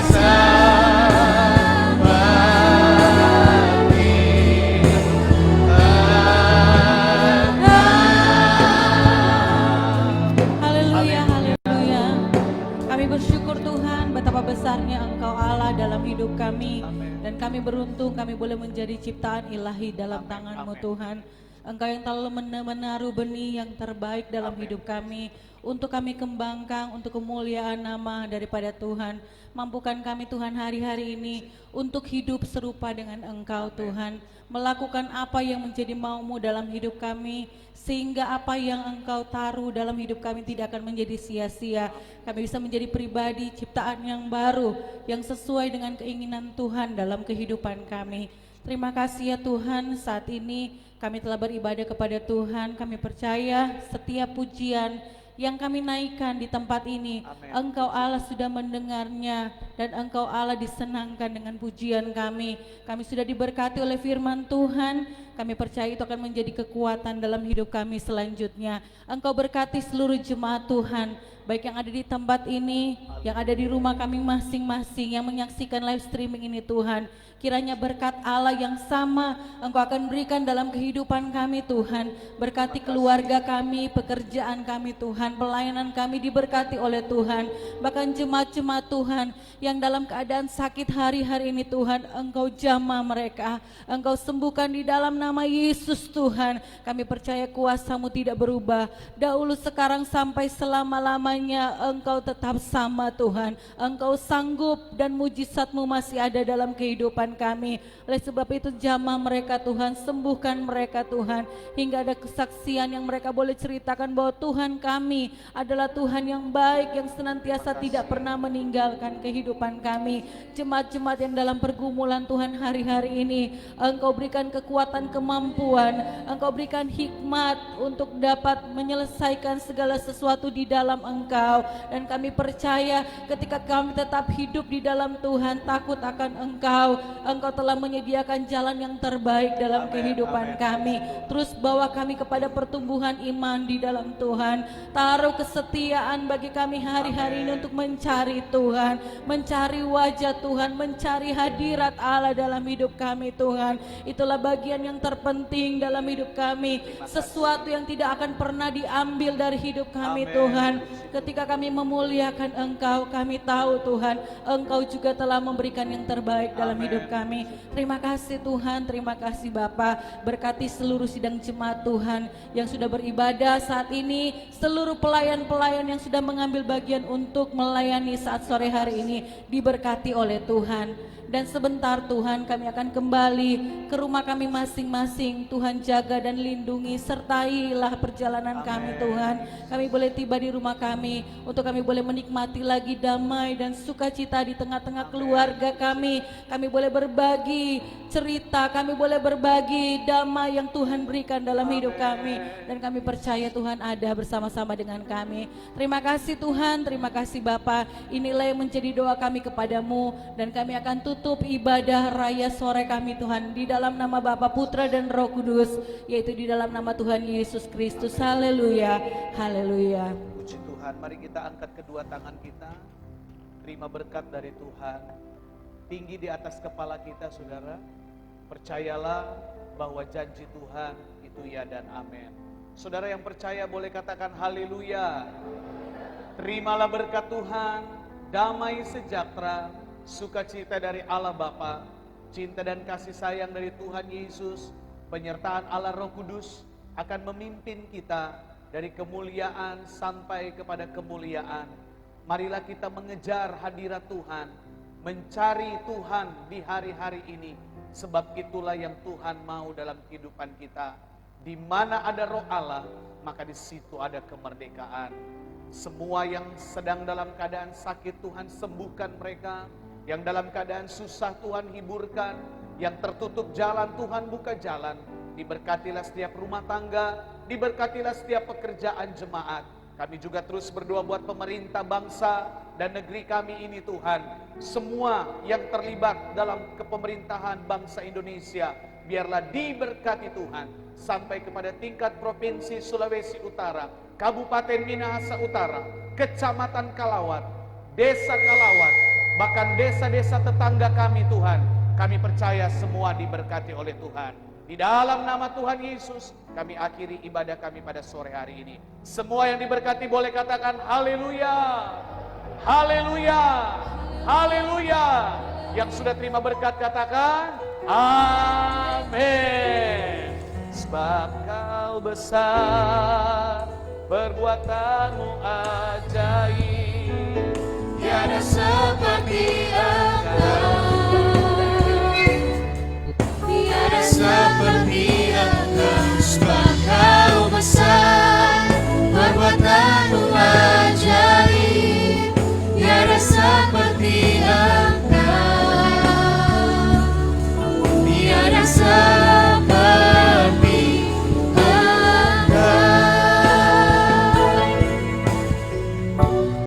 besarnya Engkau Allah dalam hidup kami. Amen. Dan kami beruntung kami boleh menjadi ciptaan ilahi dalam tangan-Mu Tuhan. Engkau yang telah menaruh benih yang terbaik dalam hidup kami, untuk kami kembangkan untuk kemuliaan nama daripada Tuhan. Mampukan kami Tuhan hari-hari ini untuk hidup serupa dengan Engkau Tuhan, melakukan apa yang menjadi mau-Mu dalam hidup kami, sehingga apa yang Engkau taruh dalam hidup kami tidak akan menjadi sia-sia. Kami bisa menjadi pribadi ciptaan yang baru, yang sesuai dengan keinginan Tuhan dalam kehidupan kami. Terima kasih ya Tuhan, saat ini kami telah beribadah kepada Tuhan. Kami percaya setiap pujian yang kami naikkan di tempat ini, amen, Engkau Allah sudah mendengarnya, dan Engkau Allah disenangkan dengan pujian kami. Kami sudah diberkati oleh firman Tuhan. Kami percaya itu akan menjadi kekuatan dalam hidup kami selanjutnya. Engkau berkati seluruh jemaat Tuhan, baik yang ada di tempat ini, yang ada di rumah kami masing-masing, yang menyaksikan live streaming ini Tuhan. Kiranya berkat Allah yang sama Engkau akan berikan dalam kehidupan kami Tuhan. Berkati keluarga kami, pekerjaan kami Tuhan, pelayanan kami diberkati oleh Tuhan. Bahkan jemaat-jemaat Tuhan yang dalam keadaan sakit hari-hari ini Tuhan, Engkau jamah mereka, Engkau sembuhkan di dalam nama Yesus Tuhan. Kami percaya kuasa-Mu tidak berubah, dahulu sekarang sampai selama-lamanya Engkau tetap sama Tuhan. Engkau sanggup dan mujizat-Mu masih ada dalam kehidupan kami. Oleh sebab itu jamah mereka Tuhan, sembuhkan mereka Tuhan, hingga ada kesaksian yang mereka boleh ceritakan bahwa Tuhan kami adalah Tuhan yang baik, yang senantiasa tidak pernah meninggalkan kehidupan kami. Jemaat-jemaat yang dalam pergumulan Tuhan hari-hari ini, Engkau berikan kekuatan, kemampuan, Engkau berikan hikmat untuk dapat menyelesaikan segala sesuatu di dalam Engkau. Dan kami percaya ketika kami tetap hidup di dalam Tuhan, takut akan Engkau, Engkau telah menyediakan jalan yang terbaik dalam kehidupan kami. Terus bawa kami kepada pertumbuhan iman di dalam Tuhan. Taruh kesetiaan bagi kami hari-hari ini untuk mencari Tuhan, mencari wajah Tuhan, mencari hadirat Allah dalam hidup kami Tuhan. Itulah bagian yang terpenting dalam hidup kami. Sesuatu yang tidak akan pernah diambil dari hidup kami Tuhan. Ketika kami memuliakan Engkau, kami tahu Tuhan, Engkau juga telah memberikan yang terbaik dalam hidup kami. Terima kasih Tuhan, terima kasih Bapa. Berkati seluruh sidang jemaat Tuhan yang sudah beribadah saat ini, seluruh pelayan-pelayan yang sudah mengambil bagian untuk melayani saat sore hari ini, diberkati oleh Tuhan. Dan sebentar Tuhan kami akan kembali ke rumah kami masing-masing. Tuhan jaga dan lindungi, sertailah perjalanan kami Tuhan. Kami boleh tiba di rumah kami, untuk kami boleh menikmati lagi damai dan sukacita di tengah-tengah keluarga kami. Kami boleh berbagi cerita, kami boleh berbagi damai yang Tuhan berikan dalam hidup kami. Dan kami percaya Tuhan ada bersama-sama dengan kami. Terima kasih Tuhan, terima kasih Bapa. Inilah yang menjadi doa kami kepadamu, dan kami akan tutup ibadah raya sore kami Tuhan di dalam nama Bapa, Putra dan Roh Kudus, yaitu di dalam nama Tuhan Yesus Kristus. Haleluya, haleluya. Puji Tuhan, mari kita angkat kedua tangan kita, terima berkat dari Tuhan. Tinggi di atas kepala kita saudara. Percayalah bahwa janji Tuhan itu ya dan amin. Saudara yang percaya boleh katakan haleluya. Terimalah berkat Tuhan, damai sejahtera, sukacita dari Allah Bapa, cinta dan kasih sayang dari Tuhan Yesus, penyertaan Allah Roh Kudus akan memimpin kita dari kemuliaan sampai kepada kemuliaan. Marilah kita mengejar hadirat Tuhan, mencari Tuhan di hari-hari ini, sebab itulah yang Tuhan mau dalam kehidupan kita. Di mana ada Roh Allah, maka di situ ada kemerdekaan. Semua yang sedang dalam keadaan sakit, Tuhan sembuhkan mereka. Yang dalam keadaan susah, Tuhan hiburkan. Yang tertutup jalan, Tuhan buka jalan. Diberkatilah setiap rumah tangga, diberkatilah setiap pekerjaan jemaat. Kami juga terus berdoa buat pemerintah bangsa dan negeri kami ini Tuhan. Semua yang terlibat dalam kepemerintahan bangsa Indonesia, biarlah diberkati Tuhan. Sampai kepada tingkat Provinsi Sulawesi Utara, Kabupaten Minahasa Utara, Kecamatan Kalawat, Desa Kalawat, bahkan desa-desa tetangga kami Tuhan. Kami percaya semua diberkati oleh Tuhan. Di dalam nama Tuhan Yesus, kami akhiri ibadah kami pada sore hari ini. Semua yang diberkati boleh katakan haleluya, haleluya, haleluya. Yang sudah terima berkat katakan amin. Sebab Kau besar, perbuatanmu ajaib, tiada seperti Engkau, tiada seperti